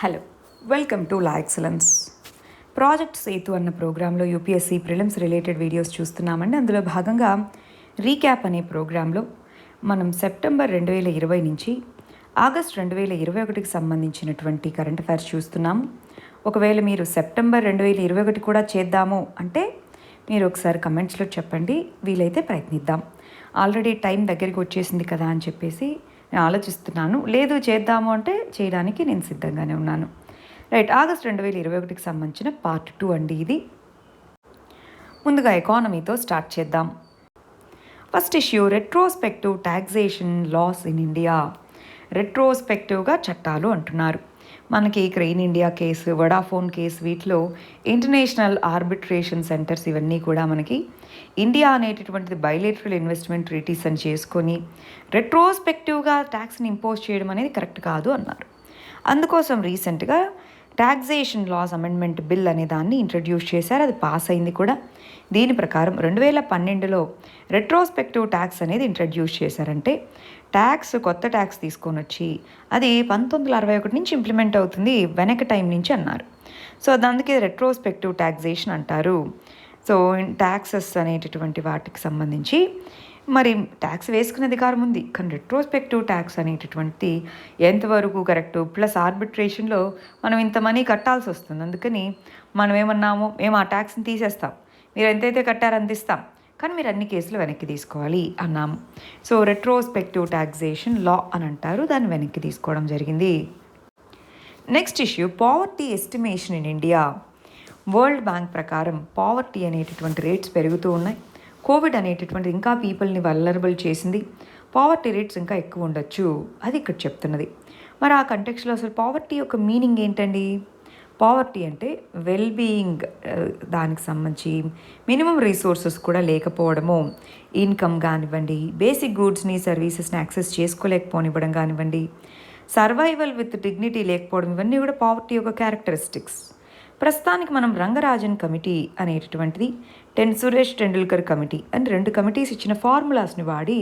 Hello, welcome to law excellence. Project Setu అన్న ప్రోగ్రాంలో UPSC prelims related videos చూస్తున్నామండి. అందులో భాగంగా రీక్యాప్ అనే ప్రోగ్రాంలో మనం సెప్టెంబర్ 2020 నుంచి ఆగస్ట్ 2021కి సంబంధించినటువంటి కరెంట్ అఫైర్స్ చూస్తున్నాము. ఒకవేళ మీరు సెప్టెంబర్ 2021 కూడా చేద్దాము అంటే మీరు ఒకసారి కమెంట్స్లో చెప్పండి, వీలైతే ప్రయత్నిద్దాం. ఆల్రెడీ టైం దగ్గరికి వచ్చేసింది కదా అని చెప్పేసి నేను ఆలోచిస్తున్నాను. లేదు చేద్దాము అంటే చేయడానికి నేను సిద్ధంగానే ఉన్నాను. రైట్, ఆగస్ట్ 2021కి సంబంధించిన పార్ట్ 2 అండి ఇది. ముందుగా ఎకానమీతో స్టార్ట్ చేద్దాం. First issue, retrospective taxation laws in India. రెట్రోస్పెక్టివ్గా చట్టాలు అంటున్నారు. మనకి Cairn India case, Vodafone case, వీటిలో ఇంటర్నేషనల్ ఆర్బిట్రేషన్ సెంటర్స్ ఇవన్నీ కూడా మనకి ఇండియా అనేటటువంటిది బైలేటరల్ ఇన్వెస్ట్మెంట్ ట్రీటీస్ అని చేసుకొని రెట్రోస్పెక్టివ్గా ట్యాక్స్ని ఇంపోజ్ చేయడం అనేది కరెక్ట్ కాదు అన్నారు. అందుకోసం రీసెంట్గా టాక్సేషన్ లాస్ అమెండ్మెంట్ బిల్ అనే దాన్ని ఇంట్రడ్యూస్ చేశారు. అది పాస్ అయింది కూడా. దీని ప్రకారం 2012లో రెట్రోస్పెక్టివ్ ట్యాక్స్ అనేది ఇంట్రడ్యూస్ చేశారంటే కొత్త ట్యాక్స్ తీసుకొని వచ్చి అది 1961 నుంచి ఇంప్లిమెంట్ అవుతుంది, వెనక టైం నుంచి అన్నారు. సో అందుకే రెట్రోస్పెక్టివ్ టాక్సేషన్ అంటారు. సో ట్యాక్సెస్ అనేటటువంటి వాటికి సంబంధించి మరి ట్యాక్స్ వేసుకునే అధికారం ఉంది, కానీ రెట్రోస్పెక్టివ్ ట్యాక్స్ అనేటటువంటి ఎంతవరకు కరెక్టు, ప్లస్ ఆర్బిట్రేషన్లో మనం ఇంత మనీ కట్టాల్సి వస్తుంది. అందుకని మనం ఏమన్నాము, మేము ఆ ట్యాక్స్ని తీసేస్తాం, మీరు ఎంతైతే కట్టారో అంత ఇస్తాం, కానీ మీరు అన్ని కేసులు వెనక్కి తీసుకోవాలి అన్నాము. సో రెట్రోస్పెక్టివ్ టాక్సేషన్ లా అని అంటారు, దాన్ని వెనక్కి తీసుకోవడం జరిగింది. Next issue, poverty estimation in India. World bank ప్రకారం పావర్టీ అనేటటువంటి రేట్స్ పెరుగుతూ ఉన్నాయి. కోవిడ్ అనేటటువంటి ఇంకా పీపుల్ని వల్నరబుల్ చేసింది. పావర్టీ రేట్స్ ఇంకా ఎక్కువ ఉండొచ్చు, అది ఇక్కడ చెప్తున్నది. మరి ఆ కంటెక్స్లో అసలు పావర్టీ యొక్క మీనింగ్ ఏంటండి? పావర్టీ అంటే వెల్బీయింగ్, దానికి సంబంధించి మినిమం రిసోర్సెస్ కూడా లేకపోవడము, ఇన్కమ్ కానివ్వండి, బేసిక్ గూడ్స్ని సర్వీసెస్ని యాక్సెస్ చేసుకోలేకపోనివ్వడం కానివ్వండి, సర్వైవల్ విత్ డిగ్నిటీ లేకపోవడం, ఇవన్నీ కూడా పావర్టీ యొక్క క్యారెక్టరిస్టిక్స్. ప్రస్తుతానికి మనం రంగరాజన్ కమిటీ అనేటటువంటిది, సురేష్ టెండూల్కర్ కమిటీ అని 2 కమిటీస్ ఇచ్చిన ఫార్ములాస్ని వాడి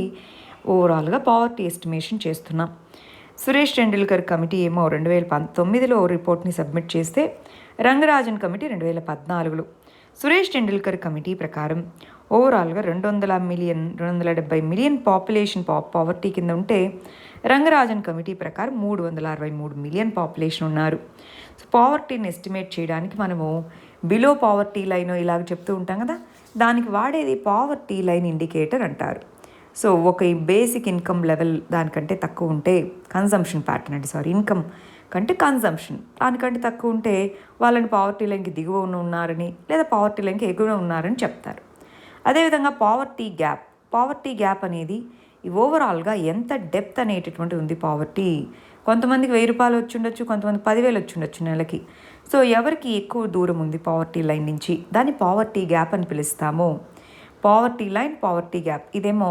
ఓవరాల్గా పావర్టీ ఎస్టిమేషన్ చేస్తున్నాం. సురేష్ టెండూల్కర్ కమిటీ ఏమో 2019లో రిపోర్ట్ని సబ్మిట్ చేస్తే, రంగరాజన్ కమిటీ 2014లో. సురేష్ టెండూల్కర్ కమిటీ ప్రకారం ఓవరాల్గా 270 మిలియన్ పాపులేషన్ పావర్టీ కింద ఉంటే, రంగరాజన్ కమిటీ ప్రకారం 363 మిలియన్ పాపులేషన్ ఉన్నారు. సో పావర్టీని ఎస్టిమేట్ చేయడానికి మనము బిలో పావర్టీ లైన్ ఇలాగ చెప్తూ ఉంటాం కదా, దానికి వాడేది పావర్టీ లైన్ ఇండికేటర్ అంటారు. సో ఒక బేసిక్ ఇన్కమ్ లెవెల్ దానికంటే తక్కువ ఉంటే, కన్జంప్షన్ ప్యాటర్న్ అంటే ఇన్కమ్ కంటే కన్జంప్షన్ దానికంటే తక్కువ ఉంటే వాళ్ళని పావర్టీ లైన్కి దిగువ ఉన్నారని, లేదా పావర్టీ లైన్కి ఎగువ ఉన్నారని చెప్తారు. అదేవిధంగా పావర్టీ గ్యాప్ అనేది ఓవరాల్గా ఎంత డెప్త్ అనేటటువంటి ఉంది పావర్టీ. కొంతమందికి 1000 రూపాయలు వచ్చి ఉండొచ్చు, కొంతమందికి 10,000 వచ్చి ఉండొచ్చు నెలకి. సో ఎవరికి ఎక్కువ దూరం ఉంది పావర్టీ లైన్ నుంచి, దాన్ని పావర్టీ గ్యాప్ అని పిలుస్తాము. పావర్టీ లైన్, పావర్టీ గ్యాప్, ఇదేమో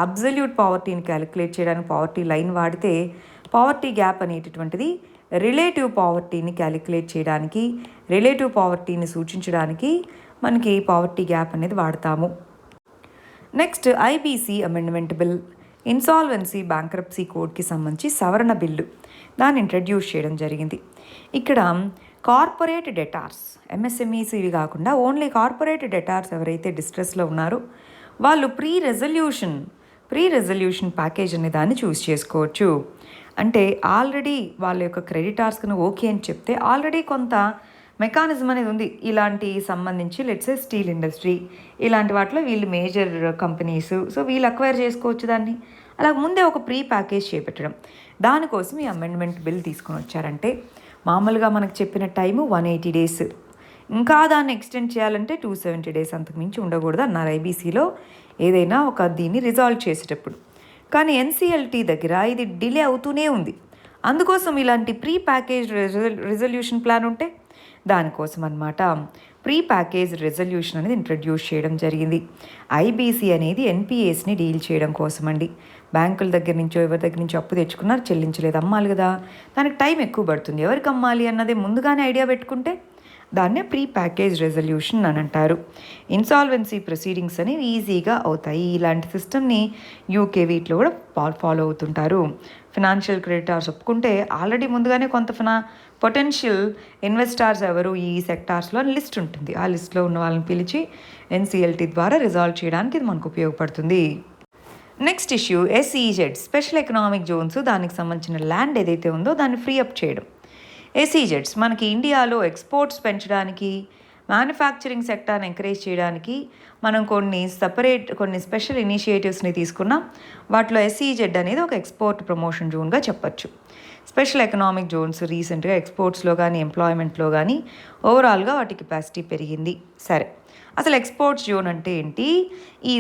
అబ్జల్యూట్ పావర్టీని క్యాలిక్యులేట్ చేయడానికి పావర్టీ లైన్ వాడితే, పావర్టీ గ్యాప్ అనేటటువంటిది రిలేటివ్ పావర్టీని క్యాలిక్యులేట్ చేయడానికి, రిలేటివ్ పావర్టీని సూచించడానికి మనకి పావర్టీ గ్యాప్ అనేది వాడతాము. Next, IBC amendment bill, insolvency bankruptcy కోడ్కి సంబంధించి సవరణ బిల్లు, దాన్ని ఇంట్రడ్యూస్ చేయడం జరిగింది. ఇక్కడ కార్పొరేట్ డెటార్స్, ఎంఎస్ఎంఈస్ ఇవి కాకుండా ఓన్లీ కార్పొరేట్ డెటార్స్ ఎవరైతే డిస్ట్రెస్లో ఉన్నారో వాళ్ళు ప్రీ రెజల్యూషన్ ప్యాకేజ్ అనే దాన్ని చూస్ చేసుకోవచ్చు. అంటే ఆల్రెడీ వాళ్ళ యొక్క క్రెడిటార్స్కి ఓకే అని చెప్తే ఆల్రెడీ కొంత మెకానిజం అనేది ఉంది. ఇలాంటి సంబంధించి లెట్సే స్టీల్ ఇండస్ట్రీ ఇలాంటి వాటిలో వీళ్ళు మేజర్ కంపెనీస్, సో వీళ్ళు అక్వైర్ చేసుకోవచ్చు దాన్ని. అలా ముందే ఒక ప్రీ ప్యాకేజ్ చేపెట్టడం, దానికోసం ఈ అమెండ్మెంట్ బిల్ తీసుకొని వచ్చారంటే, మామూలుగా మనకు చెప్పిన టైము 180 డేస్, ఇంకా దాన్ని ఎక్స్టెండ్ చేయాలంటే 270 డేస్, అంతకు మించి ఉండకూడదు అన్నారు ఐబీసీలో ఏదైనా ఒక దీన్ని రిజాల్వ్ చేసేటప్పుడు. కానీ ఎన్సీఎల్టీ దగ్గర ఇది డిలే అవుతూనే ఉంది. అందుకోసం ఇలాంటి ప్రీ ప్యాకేజ్ రిజల్యూషన్ ప్లాన్ ఉంటే దానికోసం అన్నమాట ప్రీ ప్యాకేజ్ రెజల్యూషన్ అనేది ఇంట్రడ్యూస్ చేయడం జరిగింది. ఐబీసీ అనేది ఎన్పిఎస్ని డీల్ చేయడం కోసం అండి. బ్యాంకుల దగ్గర నుంచో ఎవరి దగ్గర నుంచో అప్పు తెచ్చుకున్నారు, చెల్లించలేదు, అమ్మాలి కదా, దానికి టైం ఎక్కువ పడుతుంది. ఎవరికి అమ్మాలి అన్నది ముందుగానే ఐడియా పెట్టుకుంటే దాన్నే ప్రీ ప్యాకేజ్ రెజల్యూషన్ అని అంటారు. ఇన్సాల్వెన్సీ ప్రొసీడింగ్స్ అనేవి ఈజీగా అవుతాయి. ఇలాంటి సిస్టమ్ని యూకే వీటిలో కూడా ఫాలో అవుతుంటారు. ఫినాన్షియల్ క్రెడిటార్స్ ఒప్పుకుంటే ఆల్రెడీ ముందుగానే కొంత పొటెన్షియల్ ఇన్వెస్టార్స్ ఎవరు ఈ సెక్టార్స్లో లిస్ట్ ఉంటుంది. ఆ లిస్ట్లో ఉన్న వాళ్ళని పిలిచి ఎన్సిఎల్టీ ద్వారా రిజాల్వ్ చేయడానికి ఇది మనకు ఉపయోగపడుతుంది. Next issue SEZ, special economic zones. దానికి సంబంధించిన ల్యాండ్ ఏదైతే ఉందో దాన్ని ఫ్రీ అప్ చేయడం. ఎస్ఈజెడ్స్ మనకి ఇండియాలో ఎక్స్పోర్ట్స్ పెంచడానికి, మ్యానుఫ్యాక్చరింగ్ సెక్టార్ని ఎంకరేజ్ చేయడానికి మనం కొన్ని స్పెషల్ ఇనిషియేటివ్స్ని తీసుకున్నాం. వాటిలో ఎస్ఈజెడ్ అనేది ఒక ఎక్స్పోర్ట్ ప్రమోషన్ జోన్గా చెప్పచ్చు. స్పెషల్ ఎకనామిక్ జోన్స్ రీసెంట్గా ఎక్స్పోర్ట్స్లో కానీ ఎంప్లాయ్మెంట్లో కానీ ఓవరాల్గా వాటి కెపాసిటీ పెరిగింది. సరే, అసలు ఎక్స్పోర్ట్స్ జోన్ అంటే ఏంటి, ఈ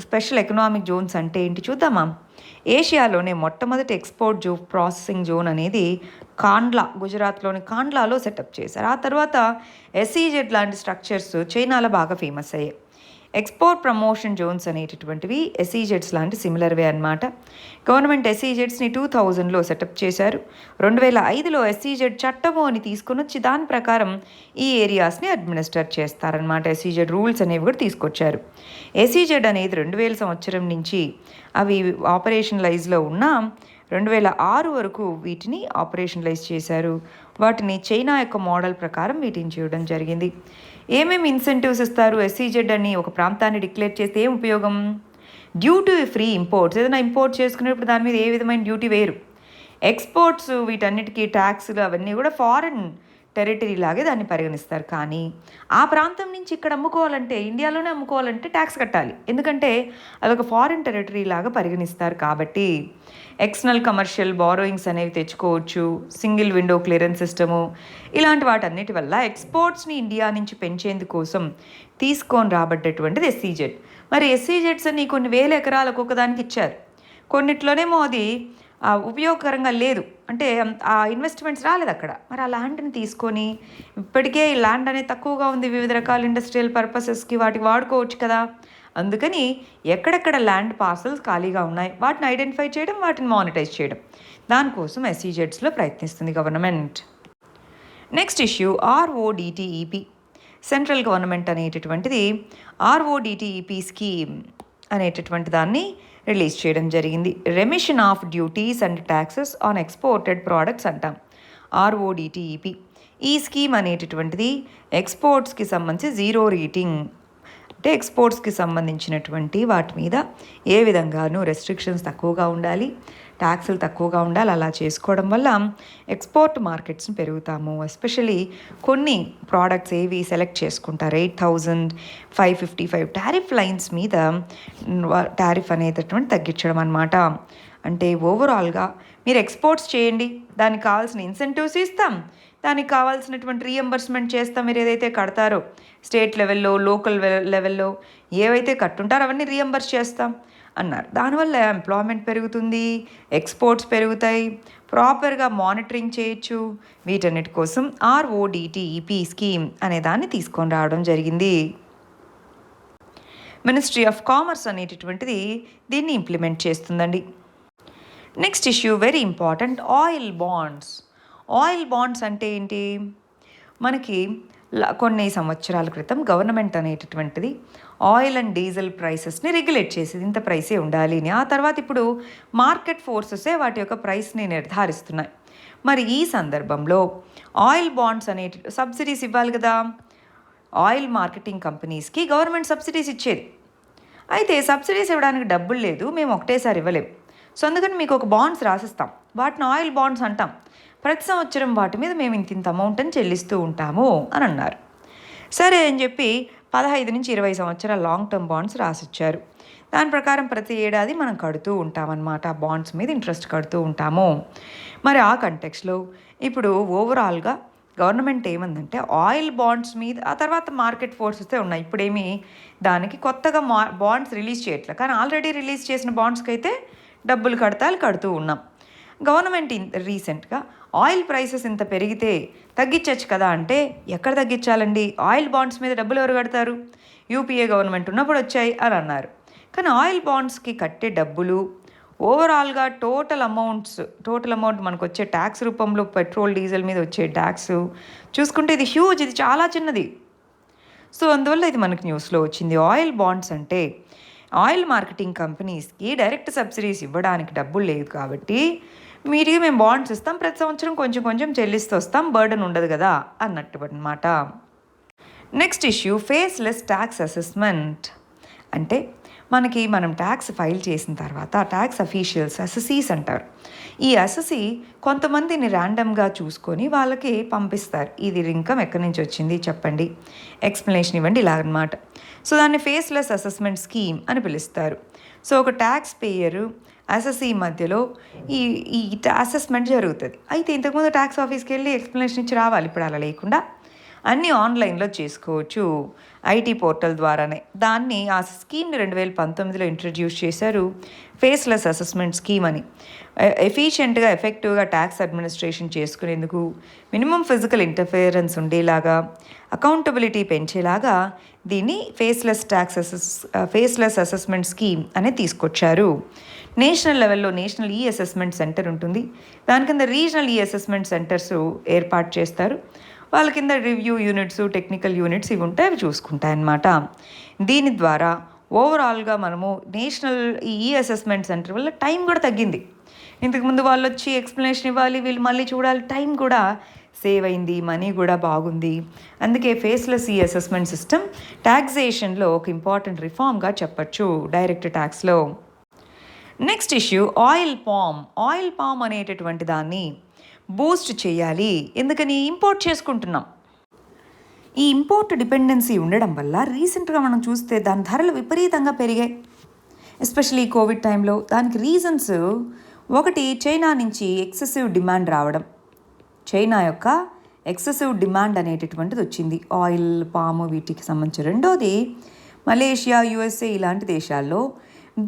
స్పెషల్ ఎకనామిక్ జోన్స్ అంటే ఏంటి చూద్దామా. ఏషియాలోనే మొట్టమొదటి ఎక్స్పోర్ట్ ప్రాసెసింగ్ జోన్ అనేది కాండ్లా, గుజరాత్లోని కాండ్లాలో సెటప్ చేశారు. ఆ తర్వాత ఎస్ఈజెడ్ లాంటి స్ట్రక్చర్స్ చైనాలో బాగా ఫేమస్ అయ్యాయి. ఎక్స్పోర్ట్ ప్రమోషన్ జోన్స్ అనేటటువంటివి ఎస్ఈజెడ్స్ లాంటి సిమిలర్వే అనమాట. గవర్నమెంట్ ఎస్ఈజెడ్స్ని 2000లో సెటప్ చేశారు. 2005లో ఎస్ఈజెడ్ చట్టము అని తీసుకుని వచ్చి దాని ప్రకారం ఈ ఏరియాస్ని అడ్మినిస్టర్ చేస్తారనమాట. ఎస్ఈజెడ్ రూల్స్ అనేవి కూడా తీసుకొచ్చారు. ఎస్ఈజెడ్ అనేది 2000 సంవత్సరం నుంచి అవి ఆపరేషనలైజ్లో ఉన్న 2006 వరకు వీటిని ఆపరేషనలైజ్ చేశారు. వాటిని చైనా యొక్క మోడల్ ప్రకారం వీటిని చేయడం జరిగింది. ఏమేమి ఇన్సెంటివ్స్ ఇస్తారు? ఎస్ఈజెడ్ అని ఒక ప్రాంతాన్ని డిక్లేర్ చేస్తే ఏం ఉపయోగం? డ్యూటీ ఫ్రీ ఇంపోర్ట్స్, ఏదైనా ఇంపోర్ట్ చేసుకునేప్పుడు దాని మీద ఏ విధమైన డ్యూటీ వేరు. ఎక్స్పోర్ట్స్ వీటన్నిటికీ ట్యాక్స్లు అవన్నీ కూడా ఫారెన్ టెరిటరీ లాగే దాన్ని పరిగణిస్తారు. కానీ ఆ ప్రాంతం నుంచి ఇక్కడ అమ్ముకోవాలంటే, ఇండియాలోనే అమ్ముకోవాలంటే ట్యాక్స్ కట్టాలి. ఎందుకంటే అదొక ఫారెన్ టెరిటరీ లాగా పరిగణిస్తారు. కాబట్టి ఎక్స్టర్నల్ కమర్షియల్ బారోయింగ్స్ అనేవి తెచ్చుకోవచ్చు, సింగిల్ విండో క్లియరెన్స్ సిస్టము, ఇలాంటి వాటన్నిటి వల్ల ఎక్స్పోర్ట్స్ని ఇండియా నుంచి పెంచేందుకోసం తీసుకొని రాబడ్డటువంటిది ఎస్ఈజెడ్. మరి ఎస్ఈజెడ్స్ అని కొన్ని వేల ఎకరాలకు ఒకదానికి ఇచ్చారు. కొన్నిట్లోనేమో అది ఉపయోగకరంగా లేదు, అంటే ఆ ఇన్వెస్ట్మెంట్స్ రాలేదు అక్కడ. మరి ఆ ల్యాండ్ని తీసుకొని, ఇప్పటికే ఈ ల్యాండ్ అనేది తక్కువగా ఉంది, వివిధ రకాల ఇండస్ట్రియల్ పర్పసెస్కి వాటికి వాడుకోవచ్చు కదా. అందుకని ఎక్కడెక్కడ ల్యాండ్ పార్సల్స్ ఖాళీగా ఉన్నాయి వాటిని ఐడెంటిఫై చేయడం, వాటిని మానిటైజ్ చేయడం, దానికోసం ఎస్ఈజెడ్స్లో ప్రయత్నిస్తుంది government. Next issue RODTEP. Central government అనేటటువంటిది ఆర్ఓడిటిఈపి స్కీమ్ అనేటటువంటి దాన్ని రిలీజ్ చేయడం జరిగింది. Remission of duties and taxes on exported products అంటాం, ఆర్ఓడిటిఈపి. ఈ స్కీమ్ అనేటటువంటిది ఎక్స్పోర్ట్స్కి సంబంధించి జీరో రేటింగ్, అంటే ఎక్స్పోర్ట్స్కి సంబంధించినటువంటి వాటి మీద ఏ విధంగానూ రెస్ట్రిక్షన్స్ తక్కువగా ఉండాలి, ట్యాక్సులు తక్కువగా ఉండాలి. అలా చేసుకోవడం వల్ల ఎక్స్పోర్ట్ మార్కెట్స్ని పెరుగుతాము. ఎస్పెషలీ కొన్ని ప్రోడక్ట్స్ ఏవి సెలెక్ట్ చేసుకుంటారు, 8555 టారిఫ్ లైన్స్ మీద టారిఫ్ అనేటటువంటి తగ్గించడం అనమాట. అంటే ఓవరాల్గా మీరు ఎక్స్పోర్ట్స్ చేయండి, దానికి కావాల్సిన ఇన్సెంటివ్స్ ఇస్తాం, దానికి కావాల్సినటువంటి రీఎంబర్స్మెంట్ చేస్తాం. మీరు ఏదైతే కడతారో స్టేట్ లెవెల్లో, లోకల్ లెవెల్లో ఏవైతే కట్టుంటారో అవన్నీ రీఎంబర్స్ చేస్తాం అన్నారు. దానివల్ల ఎంప్లాయ్మెంట్ పెరుగుతుంది, ఎక్స్పోర్ట్స్ పెరుగుతాయి, ప్రాపర్గా మానిటరింగ్ చేయొచ్చు. వీటన్నిటి కోసం ఆర్ఓడిటిఈపి స్కీమ్ అనే దాన్ని తీసుకొని రావడం జరిగింది. మినిస్ట్రీ ఆఫ్ కామర్స్ అనేటటువంటిది దీన్ని ఇంప్లిమెంట్ చేస్తుందండి. Next issue very important, oil bonds. Oil bonds అంటే ఏంటి? మనకి కొన్ని సంవత్సరాల క్రితం గవర్నమెంట్ అనేటటువంటిది ఆయిల్ అండ్ డీజిల్ ప్రైసెస్ని రెగ్యులేట్ చేసేది, ఇంత ప్రైసే ఉండాలి అని. ఆ తర్వాత ఇప్పుడు మార్కెట్ ఫోర్సెసే వాటి యొక్క ప్రైస్ని నిర్ధారిస్తున్నాయి. మరి ఈ సందర్భంలో ఆయిల్ బాండ్స్ సబ్సిడీస్ ఇవ్వాలి కదా. ఆయిల్ మార్కెటింగ్ కంపెనీస్కి గవర్నమెంట్ సబ్సిడీస్ ఇచ్చేది. అయితే సబ్సిడీస్ ఇవ్వడానికి డబ్బులు లేదు, మేము ఒకటేసారి ఇవ్వలేము. సో అందుకని మీకు ఒక బాండ్స్ రాసిస్తాం, వాటిని ఆయిల్ బాండ్స్ అంటాం. ప్రతి సంవత్సరం వాటి మీద మేము ఇంత అమౌంట్ని చెల్లిస్తూ ఉంటాము అని అన్నారు. సరే అని చెప్పి 15 నుంచి 20 సంవత్సరాల లాంగ్ టర్మ్ బాండ్స్ రాసిచ్చారు. దాని ప్రకారం ప్రతి ఏడాది మనం కడుతూ ఉంటామన్నమాట, ఆ బాండ్స్ మీద ఇంట్రెస్ట్ కడుతూ ఉంటాము. మరి ఆ కంటెక్స్లో ఇప్పుడు ఓవరాల్గా గవర్నమెంట్ ఏమందంటే ఆయిల్ బాండ్స్ మీద, ఆ తర్వాత మార్కెట్ ఫోర్సెస్ ఉన్నాయి. ఇప్పుడేమి దానికి కొత్తగా బాండ్స్ రిలీజ్ చేయట్లేదు, కానీ ఆల్రెడీ రిలీజ్ చేసిన బాండ్స్కి అయితే డబ్బులు కడుతూ ఉన్నాం. గవర్నమెంట్ రీసెంట్గా ఆయిల్ ప్రైసెస్ ఇంత పెరిగితే తగ్గించవచ్చు కదా అంటే, ఎక్కడ తగ్గించాలండి, ఆయిల్ బాండ్స్ మీద డబ్బులు ఎవరు కడతారు, యూపీఏ గవర్నమెంట్ ఉన్నప్పుడు వచ్చాయి అని అన్నారు. కానీ ఆయిల్ బాండ్స్కి కట్టే డబ్బులు ఓవరాల్గా టోటల్ అమౌంట్ మనకు వచ్చే ట్యాక్స్ రూపంలో పెట్రోల్ డీజిల్ మీద వచ్చే ట్యాక్స్ చూసుకుంటే ఇది హ్యూజ్, ఇది చాలా చిన్నది. సో అందువల్ల ఇది మనకి న్యూస్లో వచ్చింది. ఆయిల్ బాండ్స్ అంటే ఆయిల్ మార్కెటింగ్ కంపెనీస్కి డైరెక్ట్ సబ్సిడీస్ ఇవ్వడానికి డబ్బులు లేదు కాబట్టి మేము బాండ్స్ ఇస్తాం, ప్రతి సంవత్సరం కొంచెం కొంచెం చెల్లిస్తూ వస్తాం, బర్డన్ ఉండదు కదా అన్నట్టు అనమాట. Next issue faceless tax assessment. అంటే మనం ట్యాక్స్ ఫైల్ చేసిన తర్వాత ట్యాక్స్ అఫీషియల్స్ అసెసీస్ అంటారు. ఈ అసెసీ కొంతమందిని ర్యాండమ్గా చూసుకొని వాళ్ళకి పంపిస్తారు. ఇది ఇన్కమ్ ఎక్కడి నుంచి వచ్చింది చెప్పండి, ఎక్స్ప్లెనేషన్ ఇవ్వండి, ఇలా అనమాట. సో దాన్ని ఫేస్లెస్ అసెస్మెంట్ స్కీమ్ అని పిలుస్తారు. సో ఒక ట్యాక్స్ పేయరు అసెసీ మధ్యలో ఈ అసెస్మెంట్ జరుగుతుంది. అయితే ఇంతకుముందు ట్యాక్స్ ఆఫీస్కి వెళ్ళి ఎక్స్ప్లెనేషన్ ఇచ్చి రావాలి, ఇప్పుడు అలా లేకుండా అన్నీ ఆన్లైన్లో చేసుకోవచ్చు ఐటీ పోర్టల్ ద్వారానే. దాన్ని ఆ స్కీమ్ని 2019లో ఇంట్రడ్యూస్ చేశారు, ఫేస్లెస్ అసెస్మెంట్ స్కీమ్ అని. ఎఫిషియెంట్గా ఎఫెక్టివ్గా ట్యాక్స్ అడ్మినిస్ట్రేషన్ చేసుకునేందుకు మినిమం ఫిజికల్ ఇంటర్ఫియరెన్స్ ఉండేలాగా, అకౌంటబిలిటీ పెంచేలాగా దీన్ని ఫేస్లెస్ అసెస్మెంట్ స్కీమ్ అనేది తీసుకొచ్చారు. నేషనల్ లెవెల్లో నేషనల్ ఈ అసెస్మెంట్ సెంటర్ ఉంటుంది, దాని కింద రీజనల్ ఈ అసెస్మెంట్ సెంటర్స్ ఏర్పాటు చేస్తారు. వాళ్ళ కింద రివ్యూ యూనిట్స్, టెక్నికల్ యూనిట్స్ ఇవి ఉంటాయి, అవి చూసుకుంటాయన్నమాట. దీని ద్వారా ఓవరాల్గా మనము నేషనల్ ఈ అసెస్మెంట్ సెంటర్ వల్ల టైం కూడా తగ్గింది. ఇంతకుముందు వాళ్ళు వచ్చి ఎక్స్ప్లెనేషన్ ఇవ్వాలి, వీళ్ళు మళ్ళీ చూడాలి, టైం కూడా సేవ్ అయింది, మనీ కూడా బాగుంది. అందుకే ఫేస్లెస్ ఈ అసెస్మెంట్ సిస్టమ్ ట్యాక్సేషన్లో ఒక ఇంపార్టెంట్ రిఫార్మ్గా చెప్పచ్చు డైరెక్ట్ ట్యాక్స్లో. నెక్స్ట్ ఇష్యూ ఆయిల్ పామ్ అనేటటువంటి దాన్ని బూస్ట్ చేయాలి. ఎందుకని ఇంపోర్ట్ చేసుకుంటున్నాం. ఈ ఇంపోర్ట్ డిపెండెన్సీ ఉండడం వల్ల రీసెంట్గా మనం చూస్తే దాని ధరలు విపరీతంగా పెరిగాయి, ఎస్పెషల్లీ కోవిడ్ టైంలో. దానికి రీజన్స్ ఒకటి చైనా నుంచి ఎక్సెసివ్ డిమాండ్ రావడం, చైనా యొక్క ఎక్సెసివ్ డిమాండ్ అనేటటువంటిది వచ్చింది ఆయిల్ పాము వీటికి సంబంధించి. రెండోది మలేషియా, యుఎస్ఏ ఇలాంటి దేశాల్లో